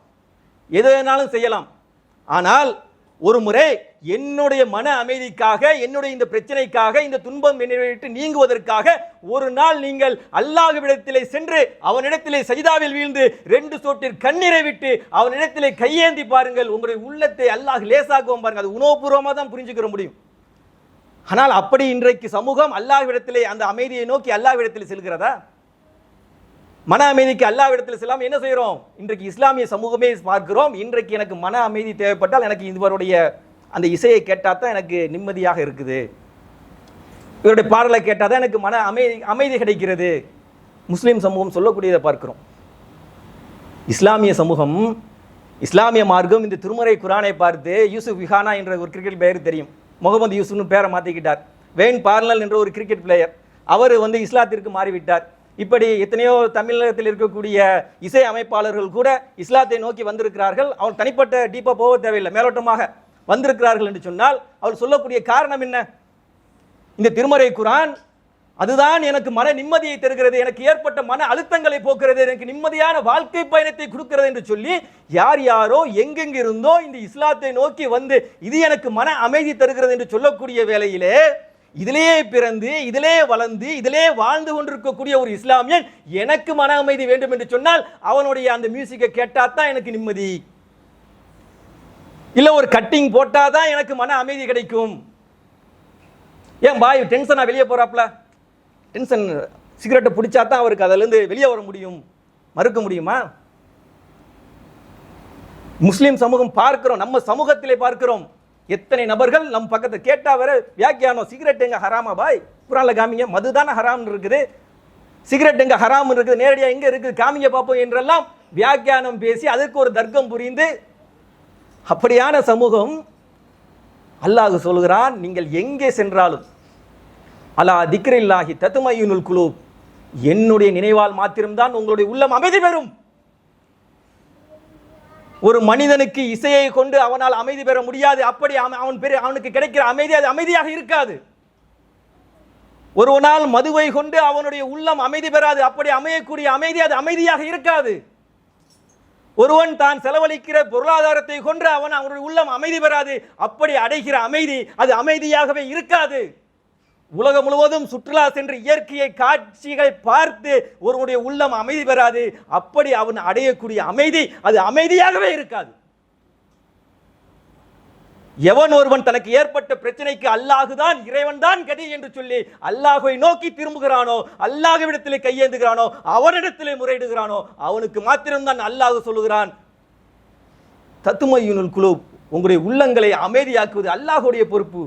எது வேணாலும் செய்யலாம். ஆனால் ஒரு முறை என்னுடைய மன அமைதிக்காக, என்னுடைய இந்த பிரச்சனைக்காக, இந்த துன்பம் என்னை விட்டு நீங்குவதற்காக ஒரு நாள் நீங்கள் அல்லாஹ்விடத்திலே சென்று அவனிடத்திலே சஜிதாவில் வீழ்ந்து 2 சொட்டு கண்ணீரை விட்டு அவனிடத்திலே கையேந்தி பாருங்கள். உங்களுடைய உள்ளத்தை அல்லாஹ் லேசாக்குவோம் பாருங்கள். அது உணவுபூர்வமாக தான் புரிஞ்சுக்கிற முடியும். ஆனால் அப்படி இன்றைக்கு சமூகம் அல்லாஹ்விடத்திலே அந்த அமைதியை நோக்கி அல்லாஹ்விடத்திலே செல்கிறதா? மன அமைதிக்கு அல்லாஹ்விடத்தில் செல்லாம என்ன செய்கிறோம்? இன்றைக்கு இஸ்லாமிய சமூகமே பார்க்கிறோம். இன்றைக்கு எனக்கு மன அமைதி தேவைப்பட்டால் எனக்கு இவருடைய அந்த இசையை கேட்டால் தான் எனக்கு நிம்மதியாக இருக்குது, இவருடைய பாடலை கேட்டால் தான் எனக்கு மன அமைதி கிடைக்கிறது. முஸ்லீம் சமூகம் சொல்லக்கூடியதை பார்க்கிறோம். இஸ்லாமிய சமூகம், இஸ்லாமிய மார்க்கம் இந்த திருமறை குரானை பார்த்து யூசுப் விஹானா என்ற ஒரு கிரிக்கெட் பிளேயர் தெரியும், முகமது யூசுப்னு பேரை மாற்றிக்கிட்டார். வெயின் பார்னல் என்ற ஒரு கிரிக்கெட் பிளேயர், அவர் இஸ்லாத்திற்கு மாறிவிட்டார். இப்படி எத்தனையோ தமிழகத்தில் இருக்கக்கூடிய இசை அமைப்பாளர்கள் கூட இஸ்லாத்தை நோக்கி வந்திருக்கிறார்கள். அவர் தனிப்பட்ட டீப்பாக போக தேவையில்லை, மேலோட்டமாக வந்திருக்கிறார்கள் என்று சொன்னால் அவர் சொல்லக்கூடிய காரணம் என்ன? இந்த திருமறை குரான் அதுதான் எனக்கு மன நிம்மதியை தருகிறது, எனக்கு ஏற்பட்ட மன அழுத்தங்களை போக்குறது, எனக்கு நிம்மதியான வாழ்க்கை பயணத்தை கொடுக்கிறது என்று சொல்லி யார் யாரோ எங்கெங்கிருந்தோ இந்த இஸ்லாத்தை நோக்கி வந்து இது எனக்கு மன அமைதி தருகிறது என்று சொல்லக்கூடிய வேளையிலே இதிலே பிறந்து இதிலே வளர்ந்து இதிலே வாழ்ந்து கொண்டிருக்கக்கூடிய ஒரு இஸ்லாமியன் எனக்கு மன அமைதி வேண்டும் என்று சொன்னால் அவனுடைய அந்த மியூசிக்கை கேட்டாதான் எனக்கு நிம்மதி, இல்ல ஒரு கட்டிங் போட்டாதான் எனக்கு மன அமைதி கிடைக்கும். ஏன் பாய் டென்ஷனா வெளியே போறாப்ல, டென்ஷன் சிகரெட்டை பிடிச்சா தான் அவருக்கு அதிலிருந்து வெளியே வர முடியும், மறுக்க முடியுமா? முஸ்லிம் சமூகம் பார்க்கிறோம், நம்ம சமூகத்திலே பார்க்கிறோம், எத்தனை நபர்கள் நம் பக்கத்தை கேட்டா வர வியாக்கியானம் சிகரெட் எங்க ஹராமா பாய், குரான்ல காமிங்க, மதுதான ஹராம் இருக்குது, சிகரெட் எங்க ஹராம் இருக்குது, நேரடியாக எங்க இருக்குது காமிங்க பார்ப்போம் என்றெல்லாம் வியாக்கியானம் பேசி அதற்கு ஒரு தர்க்கம் புரிந்து அப்படியான சமூகம். அல்லாஹ் சொல்கிறான், நீங்கள் எங்கே சென்றாலும் அலா திக்ரில்லாஹி தத்மையுனுல் குலூப், என்னுடைய நினைவால் மாத்திரம்தான் உங்களுடைய உள்ளம் அமைதி பெறும். ஒரு மனிதனுக்கு இசையை கொண்டு அவனால் அமைதி பெற முடியாது, அப்படி அவனுக்கு கிடைக்கிற அமைதி அது அமைதியாக இருக்காது. ஒருவனால் மதுவை கொண்டு அவனுடைய உள்ளம் அமைதி பெறாது, அப்படி அமையக்கூடிய அமைதி அது அமைதியாக இருக்காது. ஒருவன் தான் செலவழிக்கிற பொருளாதாரத்தை கொண்டு அவனுடைய உள்ளம் அமைதி பெறாது, அப்படி அடைகிற அமைதி அது அமைதியாகவே இருக்காது. உலகம் முழுவதும் சுற்றுலா சென்று இயற்கையை காட்சிகளை பார்த்து ஒருவனுடைய உள்ளம் அமைதி பெறாது, அப்படி அவன் அடையக்கூடிய அமைதி அது அமைதியாகவே இருக்காது. எவன் ஒருவன் தனக்கு ஏற்பட்ட பிரச்சனைக்கு அல்லாஹுதான் இறைவன் தான் கதி என்று சொல்லி அல்லாஹ்வை நோக்கி திரும்புகிறானோ, அல்லாஹ்விடத்திலே கையேந்துகிறானோ, அவனிடத்திலே முறையிடுகிறானோ, அவனுக்கு மாத்திரம்தான் அல்லாஹ் சொல்லுகிறான் தத்மையுனுல் குலூப், உங்களுடைய உள்ளங்களை அமைதியாக்குவது அல்லாஹ்வுடைய பொறுப்பு.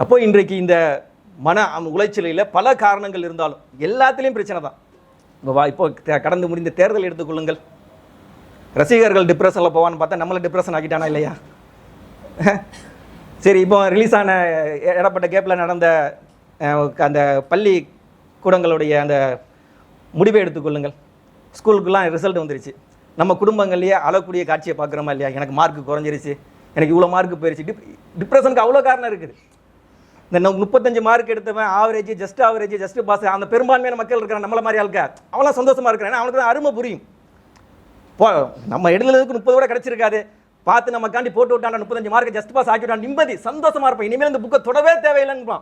அப்போ இன்றைக்கு இந்த மன உளைச்சலில் பல காரணங்கள் இருந்தாலும் எல்லாத்திலையும் பிரச்சனை தான். இப்போ கடந்து முடிந்த தேர்தல் எடுத்துக்கொள்ளுங்கள், ரசிகர்கள் டிப்ரெஷனில் போவான்னு பார்த்தா நம்மளை டிப்ரெஷன் ஆக்கிட்டானா இல்லையா? சரி, இப்போ ரிலீஸ் ஆன இடப்பட்ட கேப்பில் நடந்த அந்த பள்ளி கூடங்களுடைய அந்த முடிவை எடுத்துக்கொள்ளுங்கள். ஸ்கூலுக்குலாம் ரிசல்ட் வந்துருச்சு, நம்ம குடும்பங்கள்லேயே அழக்கூடிய காட்சியை பார்க்குறோமா இல்லையா? எனக்கு மார்க் குறைஞ்சிருச்சு, எனக்கு இவ்வளோ மார்க் போயிடுச்சு. டிப்ரெஷனுக்கு அவ்வளோ காரணம் இருக்குது. இந்த 35 மார்க் எடுத்தவன் ஆவரேஜ், ஜஸ்ட் பாஸ், அந்த பெரும்பான்மையான மக்கள் இருக்கிறான் நம்மள மாதிரி ஆளுக்க, அவளா சந்தோஷமா இருக்கிறான், அவனுக்கு தான் அருமை புரியும். நம்ம எழுதுறதுக்கு 30 கூட கிடைச்சிருக்காது, பார்த்து நமக்காண்டி போட்டு விட்டான் 35 மார்க் ஜஸ்ட் பாஸ் ஆக்கிவிட்டான், நிம்மதி சந்தோஷமா இருப்பான், இனிமேல் இந்த புக்கை தொடவே தேவையில்லைன்னு.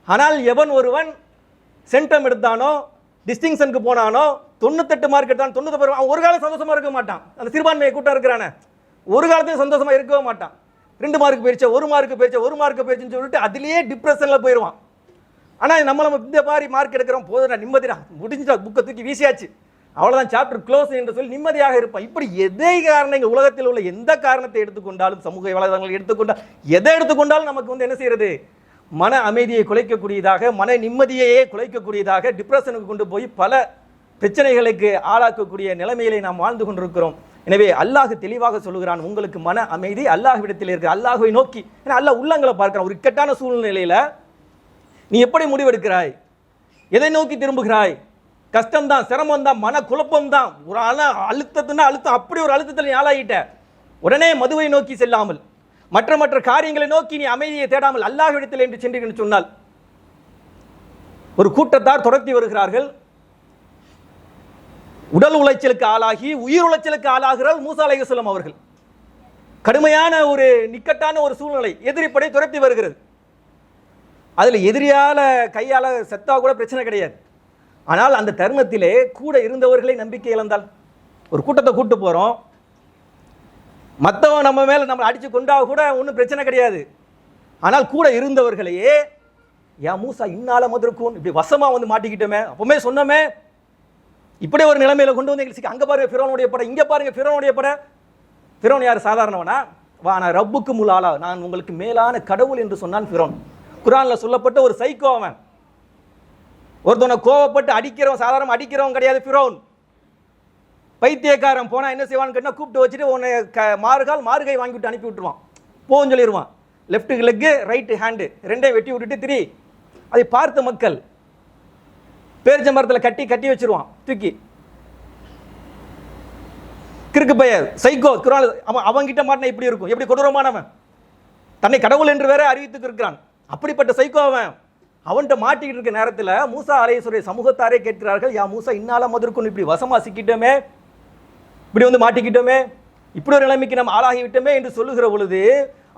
ஆனால் எவன் ஒருவன் சென்டம் எடுத்தானோ, டிஸ்டிங்ஷனுக்கு போனானோ, 98 மார்க் எடுத்தான், 90 அவன் ஒரு காலம் சந்தோஷமா இருக்க மாட்டான். அந்த சிறுபான்மையை கூட்டம் இருக்கிறானே ஒரு காலத்தையும் சந்தோஷமா இருக்கவே மாட்டான். 2 மார்க் போயிடுச்சு, 1 மார்க் போயிடுச்சுன்னு சொல்லிட்டு அதிலேயே டிப்ரெஷனில் போயிடுவான். ஆனால் நம்ம இந்த மாதிரி மார்க் எடுக்கிறோம், போதும் நிம்மதிடா, முடிஞ்சா புக்கை தூக்கி வீசியாச்சு, அவ்வளோதான் சாப்டர் க்ளோஸ் என்று சொல்லி நிம்மதியாக இருப்பான். இப்படி எதை காரணம் உலகத்தில் உள்ள எந்த காரணத்தை எடுத்துக்கொண்டாலும், சமூக வலைதளங்களை எடுத்துக்கொண்டால் எதை எடுத்துக்கொண்டாலும் நமக்கு என்ன செய்யறது, மன அமைதியை குலைக்கக்கூடியதாக, மன நிம்மதியையே குலைக்கக்கூடியதாக, டிப்ரெஷனுக்கு கொண்டு போய் பல பிரச்சனைகளுக்கு ஆளாக்கக்கூடிய நிலைமையிலே நாம் வாழ்ந்து கொண்டிருக்கிறோம். எனவே அல்லாஹ் தெளிவாக சொல்லுகிறான், உங்களுக்கு மன அமைதி அல்லாஹ்விடத்தில் இருக்கு, அல்லாஹ்வை நோக்கி. ஏன்னா அல்லாஹ் உள்ளங்களை பார்க்கிறான். ஒரு இக்கட்டான சூழ்நிலையில நீ எப்படி முடிவெடுக்கிறாய், எதை நோக்கி திரும்புகிறாய், கஷ்டம்தான், சிரமம்தான், மன குழப்பம் தான், ஒரு அழுத்தம், அப்படி ஒரு அழுத்தத்தில் நீ ஆளாகிட்ட. உடனே மதுவை நோக்கி செல்லாமல், மற்ற காரியங்களை நோக்கி நீ அமைதியை தேடாமல் அல்லாஹ்விடத்தில் என்று சென்று சொன்னால், ஒரு கூட்டத்தார் தொடர்த்தி வருகிறார்கள், உடல் உளைச்சலுக்கு ஆளாகி உயிர் உளைச்சலுக்கு ஆளாகிறார் மூசா அலைஹிஸ்ஸலாம் அவர்கள். கடுமையான ஒரு நிக்கட்டான ஒரு சூழ்நிலை, எதிரிப்படை துரத்தி வருகிறது. அதில் எதிரியால கையால செத்தா கூட பிரச்சனை கிடையாது. ஆனால் அந்த தருணத்திலே கூட இருந்தவர்களை நம்பிக்கை இழந்தால், ஒரு கூட்டத்தை கூட்டு போறோம், மற்றவன் நம்ம மேல நம்ம அடிச்சு கொண்டா கூட ஒன்றும் பிரச்சனை கிடையாது. ஆனால் கூட இருந்தவர்களையே யா மூசா இன்னால மதுருக்கும் இப்படி வசமா வந்து மாட்டிக்கிட்டோமே, அப்பவுமே சொன்னோமே, இப்படி ஒரு நிலைமையில கொண்டு வந்து எங்களுக்கு அங்க பாருங்க ஃபிரௌனுடைய படை, இங்க பாருங்க ஃபிரௌனுடைய படை. ஃபிரௌன் யார், சாதாரணவனா? வா நான் ரப்புக்கு முலாலா, நான் உங்களுக்கு மேலான கடவுள் என்று சொன்னான் ஃபிரௌன். குர்ஆன்ல சொல்லப்பட்ட ஒரு சைக்கோ அவன். ஒருத்தனை கோவப்பட்டு அடிக்கிறவன், சாதாரண அடிக்கிறவன் கிடையாது ஃபிரௌன். பைத்தியக்காரன் போனால் என்ன செய்வான்னு கேட்டால் கூப்பிட்டு வச்சுட்டு உன்னை மாறுகை வாங்கி விட்டு அனுப்பி விட்டுருவான், போன்னு சொல்லிடுவான். லெஃப்ட் லெக்கு ரைட்டு ஹேண்டு ரெண்டையும் வெட்டி விட்டுட்டு திரி. அதை பார்த்த மக்கள் பேரிச்சம்பரத்தில் கட்டி வச்சிருவான் தூக்கி. கிறுக்கு பெயர் சைக்கோ குரான் அவங்கிட்ட மாட்டினா இப்படி இருக்கும், எப்படி கொடூரமானவன், தன்னை கடவுள் என்று வேற அறிவித்துக்கு இருக்கிறான். அப்படிப்பட்ட சைக்கோ அவன்கிட்ட மாட்டிக்கிட்டு இருக்க நேரத்தில் மூசா அலைஹிஸ்ஸலாமுடைய சமூகத்தாரே கேட்கிறார்கள், யா மூசா இன்னால முதற்கொண்டு இப்படி வசமா சிக்கிட்டோமே, இப்படி வந்து மாட்டிக்கிட்டோமே, இப்படி ஒரு நிலைமைக்கு நம்ம ஆளாகிவிட்டோமே என்று சொல்லுகிற பொழுது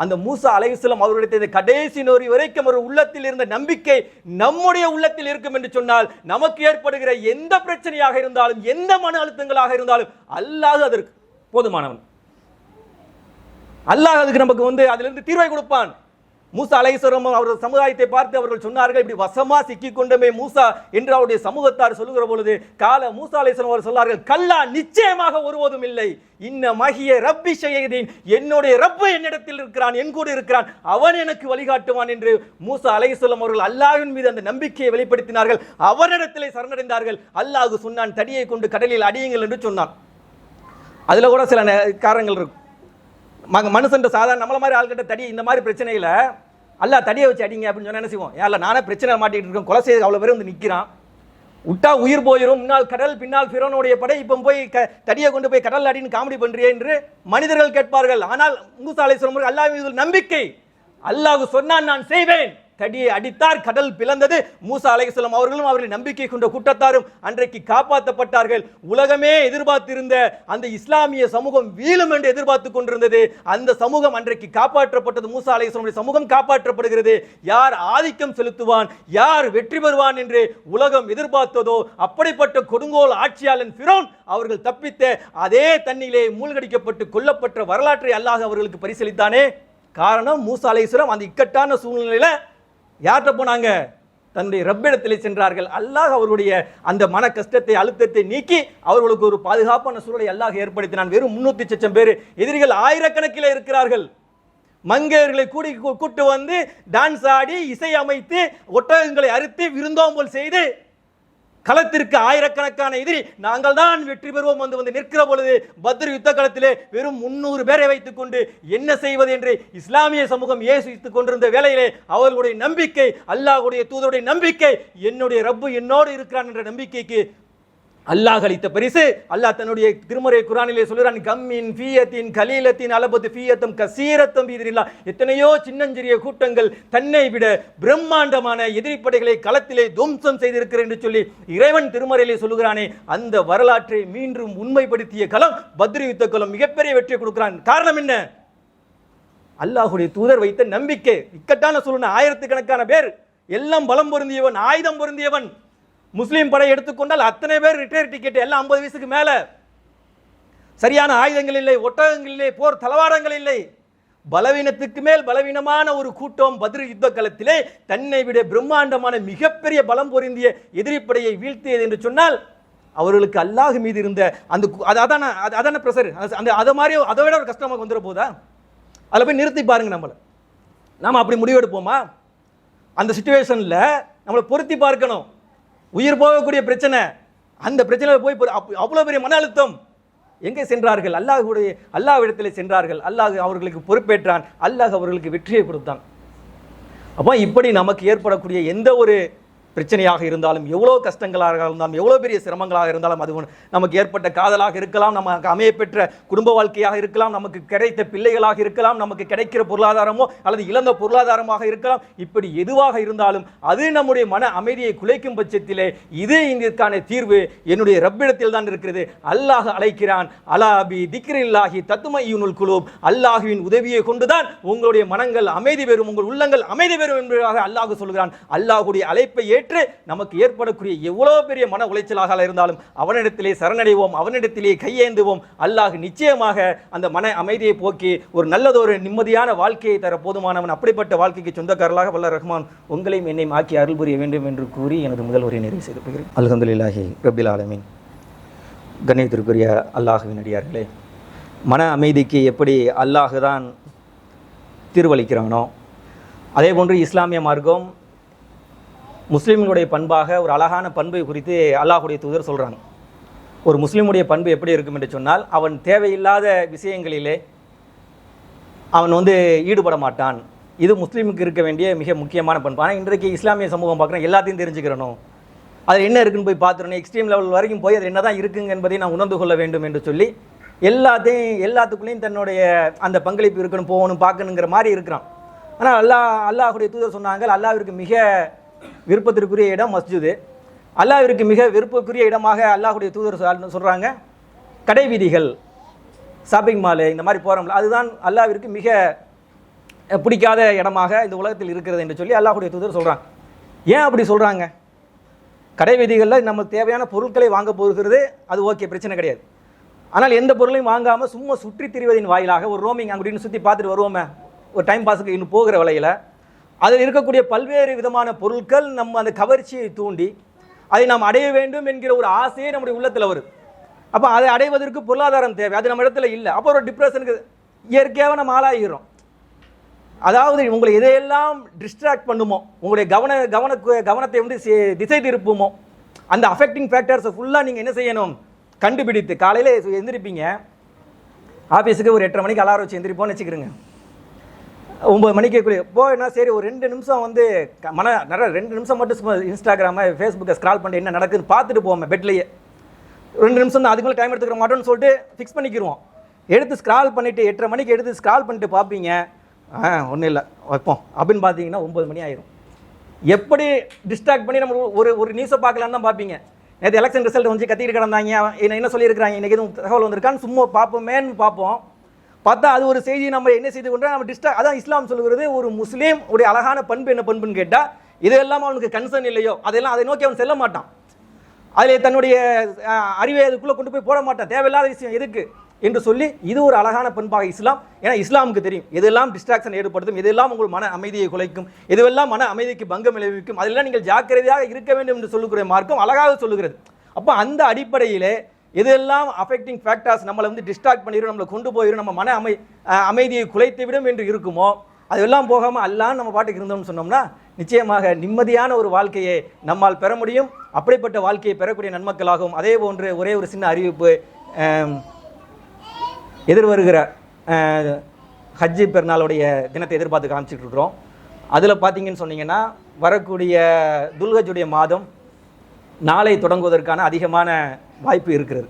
அந்த மூசா அலைஹிஸ்ஸலாம் அவருடைய கடைசி நொடி வரைக்கும் ஒரு உள்ளத்தில் இருந்த நம்பிக்கை நம்முடைய உள்ளத்தில் இருக்கும் என்று சொன்னால், நமக்கு ஏற்படுகிற எந்த பிரச்சனையாக இருந்தாலும் எந்த மன அழுத்தங்களாக இருந்தாலும் அல்லாஹ் அதற்கு போதுமானவன். அல்லாஹ் அதுக்கு நமக்கு வந்து அதிலிருந்து தீர்வை கொடுப்பான். மூசா அலைஹிஸ்ஸலாம் அவர்கள் சமுதாயத்தை பார்த்து அவர்கள் சொன்னார்கள், இப்படி வசமா சிக்கி கொண்டமே மூசா என்று அவருடைய சமூகத்தார் சொல்லுகிற பொழுது மூசா அலைஹிஸ்ஸலாம் அவர் சொன்னார்கள், கல்லா நிச்சயமாக ஒருவதும் இல்லை, இன்ன மகிய ரப்பி ஷையதீன், என்னுடைய ரப்பு என்னிடத்தில் இருக்கிறான், என் கூட இருக்கிறான், அவன் எனக்கு வழிகாட்டுவான் என்று மூசா அலைஹிஸ்ஸலாம் அவர்கள் அல்லாஹ்வின் மீது அந்த நம்பிக்கையை வெளிப்படுத்தினார்கள். அவனிடத்திலே சரணடைந்தார்கள். அல்லாஹ் சொன்னான், தடியை கொண்டு கடலில் அடியுங்கள் என்று சொன்னான். அதுல கூட சில காரணங்கள் இருக்கும். மனுஷன் சாதாரண நம்மள மாதிரி ஆள்கிட்ட தடி இந்த மாதிரி பிரச்சனையில அல்லாஹ் தடியை வச்சு அடிங்க அப்படின்னு சொன்னா என்ன செய்வோம், ஏன் நானே பிரச்சனை மாட்டிட்டு இருக்கேன், கொலை செய்து அவ்வளவு பேர் வந்து நிற்கிறான், விட்டா உயிர் போயிடும், முன்னால் கடல் பின்னால் ஃபிரௌனுடைய படை, இப்போ போய் தடியை கொண்டு போய் கடல் அடின்னு காமெடி பண்றியே என்று மனிதர்கள் கேட்பார்கள். ஆனால் மூசா அலைஹிஸ்ஸலாம் அல்லாஹ் மீது நம்பிக்கை, அல்லாஹ் சொன்னான் நான் செய்வேன், தடியை அடித்தார், கடல் பிளந்தது. மூசா அலைஹிஸ்ஸலாம் அவர்களும் அவர்களை நம்பிக்கை கொண்ட கூட்டத்தாரும் அன்றைக்கு காப்பாற்றப்பட்டார்கள். உலகமே எதிர்பார்த்திருந்த அந்த இஸ்லாமிய சமூகம் வீழும் என்று எதிர்பார்த்து கொண்டிருந்தது. அந்த சமூகம் அன்றைக்கு காப்பாற்றப்பட்டது. மூசா அலைஹிஸ்ஸலாமுடைய சமூகம் காப்பாற்றப்படுகிறது. யார் ஆதிக்கம் செலுத்துவான், யார் வெற்றி பெறுவான் என்று உலகம் எதிர்பார்த்ததோ அப்படிப்பட்ட கொடுங்கோல் ஆட்சியாளன் ஃபிரௌன் அவர்கள் தப்பித்த அதே தண்ணியிலே மூழ்கடிக்கப்பட்டு கொல்லப்பட்ட வரலாற்றை அல்லாஹ் அவர்களுக்கு பரிசளித்தானே. காரணம் மூசா அலைஹிஸ்ஸலாம் அந்த இக்கட்டான சூழ்நிலையில யார்கிட்ட போனாங்க, தன்னுடைய ரப்பிடத்திலே சென்றார்கள். அல்லாஹ் அவருடைய அந்த மன கஷ்டத்தை அழுத்தத்தை நீக்கி அவர்களுக்கு ஒரு பாதுகாப்பான சூழலை அல்லாஹ் ஏற்படுத்தினான். வெறும் 300 லட்சம் பேர், எதிரிகள் ஆயிரக்கணக்கில் இருக்கிறார்கள். மங்கையர்களை கூட்டு வந்து டான்ஸ் ஆடி இசை அமைத்து ஒட்டகங்களை அறுத்து விருந்தோம்பல் செய்து களத்திற்கு ஆயிரக்கணக்கான எதிரி நாங்கள் தான் வெற்றி பெறுவோம் வந்து நிற்கிற பொழுது பத்ர் யுத்த களத்திலே வெறும் 300 பேரை வைத்துக் கொண்டு என்ன செய்வது என்று இஸ்லாமிய சமூகம் யோசித்துக் கொண்டிருந்த வேளையிலே அவர்களுடைய நம்பிக்கை, அல்லாஹ்வுடைய தூதருடைய நம்பிக்கை, என்னுடைய ரப்பு என்னோடு இருக்கிறான் என்ற நம்பிக்கைக்கு அல்லாஹ் அளித்த பரிசு. அல்லாஹ் தன்னுடைய திருமறை குர்ஆனிலே சொல்கிறான், கம்மின் ஃபியத்தின் கலீலத்தின் அலபது ஃபியத்தும் கசீரத்தும் பீதிரில்லா, எத்தனையோ சின்னஞ்சிறிய கூட்டங்கள் தன்னை விட பிரம்மாண்டமான எதிரிப்படைகளை களத்திலே துவம்சம் செய்திருக்கிறது என்று சொல்லி இறைவன் திருமறையிலே சொல்லுகிறானே, அந்த வரலாற்றை மீண்டும் உண்மைப்படுத்திய களம் பத்ர் யுத்த களம். மிகப்பெரிய வெற்றியை கொடுக்கிறான். காரணம் என்ன? அல்லாஹ்வுடைய தூதர் வைத்த நம்பிக்கை. இக்கட்டான சூழ்நிலை, ஆயிரத்துக்கணக்கான பேர், எல்லாம் பலம் பொருந்தியவன், ஆயுதம் பொருந்தியவன். முஸ்லீம் படை எடுத்துக்கொண்டால் அத்தனை பேர் ரிட்டையர் டிக்கெட், எல்லாம் 50 வயசுக்கு மேல, சரியான ஆயுதங்கள் இல்லை, ஒட்டகங்கள் இல்லை, போர் தளவாடங்கள் இல்லை, பலவீனத்துக்கு மேல் பலவீனமான ஒரு கூட்டம் பத்ர் யுத்த களத்திலே தன்னை விட பிரம்மாண்டமான மிகப்பெரிய பலம் பொருந்திய எதிரிப்படையை வீழ்த்தியது என்று சொன்னால் அவர்களுக்கு அல்லாஹ் மீது இருந்த அந்த அதான பிரஷர், அந்த அதை மாதிரி அதை விட ஒரு கஷ்டமாக வந்துட போதா? அதில் போய் நிறுத்தி பாருங்க. நாம அப்படி முடிவெடுப்போமா? அந்த சிச்சுவேஷன்ல நம்மளை பொருத்தி பார்க்கணும். உயிர் போகக்கூடிய பிரச்சனை, அந்த பிரச்சனையில் போய் அவ்வளவு பெரிய மன அழுத்தம். எங்கே சென்றார்கள்? அல்லாஹ்விடத்தில் சென்றார்கள். அல்லாஹ் அவர்களுக்கு பொறுப்பேற்றான். அல்லாஹ் அவர்களுக்கு வெற்றியை கொடுத்தான். அப்போ இப்படி நமக்கு ஏற்படக்கூடிய எந்த ஒரு பிரச்சனையாக இருந்தாலும், எவ்வளோ கஷ்டங்களாக இருந்தாலும், எவ்வளோ பெரிய சிரமங்களாக இருந்தாலும், அது நமக்கு ஏற்பட்ட காதலாக இருக்கலாம், நமக்கு அமையப்பெற்ற குடும்ப வாழ்க்கையாக இருக்கலாம், நமக்கு கிடைத்த பிள்ளைகளாக இருக்கலாம், நமக்கு கிடைக்கிற பொருளாதாரமோ அல்லது இழந்த பொருளாதாரமாக இருக்கலாம், இப்படி எதுவாக இருந்தாலும் அது நம்முடைய மன அமைதியை குலைக்கும் பட்சத்திலே இது இதற்கான தீர்வு என்னுடைய ரப்பிடத்தில் தான் இருக்கிறது. அல்லாஹ் அழைக்கிறான், அலாபி திக்ரில்லாஹி தத்மஇனுல் குலூப், அல்லாஹ்வின் உதவியை கொண்டுதான் உங்களுடைய மனங்கள் அமைதி பெறும், உங்கள் உள்ளங்கள் அமைதி பெறும் என்பதாக அல்லாஹ் சொல்கிறான். அல்லாஹ்வுடைய அழைப்பை ஏற்று நமக்கு ஏற்படக்கூடிய எவ்வளவு பெரிய மன உளைச்சலாக இருந்தாலும் அவனிடத்திலே சரணடைவோம், அவனிடத்திலே கையேந்துவோம். அல்லாஹ் நிச்சயமாக அந்த மன அமைதியை போக்கி ஒரு நல்லதொரு நிம்மதியான வாழ்க்கையை தர போதுமானவன். அப்படிப்பட்ட வாழ்க்கைக்கு சொந்தக்காரர்களாக வல்ல ரஹ்மான் உங்களையும் என்னையும் ஆக்கி அருள் புரிய வேண்டும் என்று கூறி எனது முதல் உரையை நிறைவு செய்து கொள்கிறேன். அல்ஹம்துலில்லாஹி ரப்பில் ஆலமீன். கண்ணியத்திற்குரிய அல்லாஹ்வின் அடியார்களே, மன அமைதிக்கு எப்படி அல்லாஹ் தான் தீர்வளிக்கிறானோ அதே போன்று இஸ்லாமிய மார்க்கம் முஸ்லீம்களுடைய பண்பாக ஒரு அழகான பண்பை குறித்து அல்லாஹ்வுடைய தூதர் சொல்கிறாங்க. ஒரு முஸ்லீமுடைய பண்பு எப்படி இருக்கும் என்று சொன்னால், அவன் தேவையில்லாத விஷயங்களிலே அவன் ஈடுபட மாட்டான். இது முஸ்லீமுக்கு இருக்க வேண்டிய மிக முக்கியமான பண்பு. ஆனால் இன்றைக்கு இஸ்லாமிய சமூகம் பார்க்குறோம், எல்லாத்தையும் தெரிஞ்சுக்கிறணும், அது என்ன இருக்குன்னு போய் பார்த்துடணும், எக்ஸ்ட்ரீம் லெவல் வரைக்கும் போய் அது என்ன தான் இருக்குங்க என்பதை நான் உணர்ந்து கொள்ள வேண்டும் என்று சொல்லி எல்லாத்துக்குள்ளேயும் தன்னுடைய அந்த பங்களிப்பு இருக்கணும், போகணும், பார்க்கணுங்கிற மாதிரி இருக்கிறான். ஆனால் அல்லாஹுடைய தூதர் சொன்னாங்க, அல்லாஹ்விற்கு மிக விருப்பத்திற்குரிய இடம் மஸ்ஜிது. அல்லாஹ்விற்கு மிக விருப்பக்குரிய இடமாக அல்லாஹுடைய தூதர் சொல்கிறாங்க கடை வீதிகள், ஷாப்பிங் மாலு, இந்த மாதிரி போகிறோம்ல, அதுதான் அல்லாஹ்விற்கு மிக பிடிக்காத இடமாக இந்த உலகத்தில் இருக்கிறது என்று சொல்லி அல்லாஹுடைய தூதர் சொல்கிறாங்க. ஏன் அப்படி சொல்கிறாங்க? கடை வீதிகளில் நமக்கு தேவையான பொருட்களை வாங்க போகிறது, அது ஓகே, பிரச்சனை கிடையாது. ஆனால் எந்த பொருளையும் வாங்காமல் சும்மா சுற்றி திரிவதின் வாயிலாக ஒரு ரோமிங் அப்படின்னு சுற்றி பார்த்துட்டு வருவோமே, ஒரு டைம் பாஸுக்கு இன்னும் போகிற வழியில் அதில் இருக்கக்கூடிய பல்வேறு விதமான பொருட்கள் நம்ம அந்த கவர்ச்சியை தூண்டி அதை நாம் அடைய வேண்டும் என்கிற ஒரு ஆசையே நம்முடைய உள்ளத்தில் வருது. அப்போ அதை அடைவதற்கு பொருளாதாரம் தேவை, அது நம்ம இடத்துல இல்லை. அப்போ ஒரு டிப்ரெஷனுக்கு இயற்கையாக நம்ம ஆளாகிறோம். அதாவது உங்களை எதையெல்லாம் டிஸ்ட்ராக்ட் பண்ணுமோ, உங்களுடைய கவனத்தை திசை திருப்புமோ, அந்த அஃபெக்டிங் ஃபேக்டர்ஸை ஃபுல்லாக நீங்கள் என்ன செய்யணும், கண்டுபிடித்து காலையில் எந்திரிப்பீங்க, ஆஃபீஸுக்கு ஒரு 8:30 மணிக்கு அலாரம் வச்சு எந்திரிப்போன்னு வச்சுக்கிறோங்க. 9 மணிக்கு போனா சரி ஒரு 2 நிமிஷம் நிறைய 2 நிமிஷம் மட்டும் இன்ஸ்டாகிராமை ஃபேஸ்புக்கை ஸ்க்ரால் பண்ணி என்ன நடக்குதுன்னு பார்த்துட்டு போவோம். பெட்லேயே 2 நிமிஷம் தான், அதுக்கு மேலே டைம் எடுத்துக்கிற மாட்டோம்னு சொல்லிட்டு ஃபிக்ஸ் பண்ணிக்கிடுவோம். எடுத்து ஸ்க்ரால் பண்ணிவிட்டு 8:30 மணிக்கு எடுத்து ஸ்க்ரால் பண்ணிட்டு பார்ப்பீங்க, ஒன்றும் இல்லை வைப்போம் அப்படின்னு பார்த்தீங்கன்னா 9 மணி ஆயிரும். எப்படி டிஸ்ட்ராக்ட் பண்ணி நம்ம ஒரு நியூஸை பார்க்கலான்னு தான் பார்ப்பீங்க. நேற்று எலெக்ஷன் ரிசல்ட் வந்து கத்திட்டு கிடந்தாங்க, என்ன சொல்லியிருக்கிறாங்க, இன்றைக்கி எதுவும் தகவல் வந்திருக்கான்னு சும்மா பார்ப்போமேன்னு பார்ப்போம். பார்த்தா அது ஒரு செய்தி நம்ம என்ன செய்து கொண்டா நம்ம டிஸ்ட்ராக்ட். அதான் இஸ்லாம் சொல்லுகிறது, ஒரு முஸ்லீம் உடைய அழகான பண்பு என்ன பண்புன்னு கேட்டால், இதெல்லாம் அவனுக்கு கன்சர்ன் இல்லையோ அதெல்லாம் அதை நோக்கி அவன் செல்ல மாட்டான், அதில் தன்னுடைய அறிவை அதுக்குள்ளே கொண்டு போய் போட மாட்டான், தேவையில்லாத விஷயம் எதுக்கு என்று சொல்லி இது ஒரு அழகான பண்பாக இஸ்லாம். ஏன்னா இஸ்லாமுக்கு தெரியும் எதெல்லாம் டிஸ்ட்ராக்ஷன் ஏற்படுத்தும், எதெல்லாம் உங்கள் மன அமைதியை குலைக்கும், எதுவெல்லாம் மன அமைதிக்கு பங்கம் விளைவிக்கும், அதெல்லாம் நீங்கள் ஜாக்கிரதையாக இருக்க வேண்டும் என்று சொல்லுகிற மார்க்கம் அழகாக சொல்லுகிறது. அப்போ அந்த அடிப்படையிலே எதெல்லாம் அஃபெக்டிங் ஃபேக்டர்ஸ் நம்மளை டிஸ்ட்ராக்ட் பண்ணிடும், நம்மளை கொண்டு போயிடும், நம்ம மன அமைதியை குலைத்து விடும் என்று இருக்குமோ அதெல்லாம் போகாமல் அல்லான்னு நம்ம பாட்டுக்கு இருந்தோம்னு சொன்னோம்னா நிச்சயமாக நிம்மதியான ஒரு வாழ்க்கையை நம்மால் பெற முடியும். அப்படிப்பட்ட வாழ்க்கையை பெறக்கூடிய நன்மக்களாகவும். அதே போன்று ஒரே ஒரு சின்ன அறிவிப்பு, எதிர்வருகிற ஹஜ்ஜி பெருநாளுடைய தினத்தை எதிர்பார்த்து காமிச்சிட்டு இருக்கிறோம். அதில் பார்த்தீங்கன்னு சொன்னீங்கன்னா வரக்கூடிய துல்ஹஜ்ஜுடைய மாதம் நாளை தொடங்குவதற்கான அதிகமான வாய்ப்பு இருக்கிறது.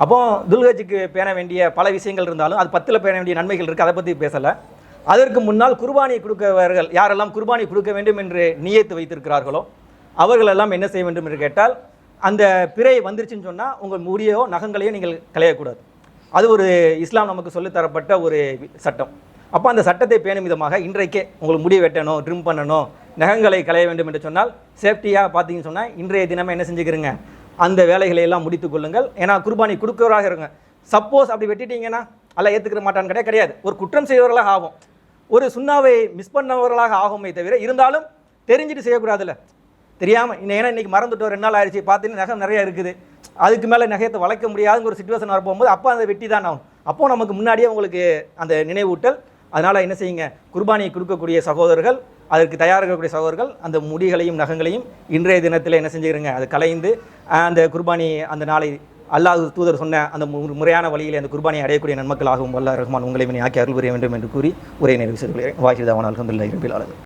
அப்போ துல்ஹஜ்ஜுக்கு பேண வேண்டிய பல விஷயங்கள் இருந்தாலும் அது 10ல் பேண வேண்டிய நன்மைகள் இருக்குது, அதை பற்றி பேசலை. அதற்கு முன்னால் குர்பானி கொடுக்கவர்கள் யாரெல்லாம் குர்பானி கொடுக்க வேண்டும் என்று நியத்து வைத்திருக்கிறார்களோ அவர்களெல்லாம் என்ன செய்ய வேண்டும் என்று கேட்டால், அந்த பிறை வந்துருச்சுன்னு சொன்னால் உங்கள் முடியோ நகங்களையோ நீங்கள் களையக்கூடாது. அது ஒரு இஸ்லாம் நமக்கு சொல்லித்தரப்பட்ட ஒரு சட்டம். அப்போ அந்த சட்டத்தை பேணும் விதமாக இன்றைக்கே உங்களுக்கு முடி வெட்டணும், ட்ரிம் பண்ணணும், நகங்களை களைய வேண்டும் என்று சொன்னால் சேஃப்டியாக பார்த்தீங்கன்னு சொன்னால் இன்றைய தினமே என்ன செஞ்சுக்கிறீங்க, அந்த வேலைகளை எல்லாம் முடித்து கொள்ளுங்கள். ஏன்னா குர்பானி கொடுக்கவராக இருங்க. சப்போஸ் அப்படி வெட்டிட்டீங்கன்னா அல்ல ஏற்றுக்கிற மாட்டான்னு கிடையாது, ஒரு குற்றம் செய்தவர்களாக ஆகும், ஒரு சுண்ணாவை மிஸ் பண்ணவர்களாக ஆகுமே தவிர, இருந்தாலும் தெரிஞ்சுட்டு செய்யக்கூடாதுல்ல, தெரியாமல் ஏன்னா இன்றைக்கி மறந்துட்டோம் 2 நாள் ஆயிடுச்சு, பார்த்தீங்கன்னா நகம் நிறையா இருக்குது, அதுக்கு மேலே நகையத்தை வளைக்க முடியாதுங்கிற ஒரு சிச்சுவேஷன் வரப்போகும்போது அப்போ அதை வெட்டி தான் ஆகும். அப்போது நமக்கு முன்னாடியே உங்களுக்கு அந்த நினைவூட்டல். அதனால் என்ன செய்யுங்க, குர்பானியை கொடுக்கக்கூடிய சகோதரர்கள், அதற்கு தயாரிக்கக்கூடிய சகோதரர்கள் அந்த முடிகளையும் நகங்களையும் இன்றைய தினத்தில் என்ன செஞ்சுக்கிறீங்க, அது கலைந்து அந்த குர்பானி அந்த நாளை அல்லாஹ் தூதர் சொன்ன அந்த முறையான வழியில் அந்த குர்பானியை அடையக்கூடிய நன்மக்களாகவும் வல்லாஹ் ரஹ்மான் உங்களை ஆக்கி அருள் புரிய வேண்டும் என்று கூறி உரை நிறைவு செய்து வாஹிதாவான அல்ஹம்துலில்லாஹி ரப்பில் ஆலமீன்.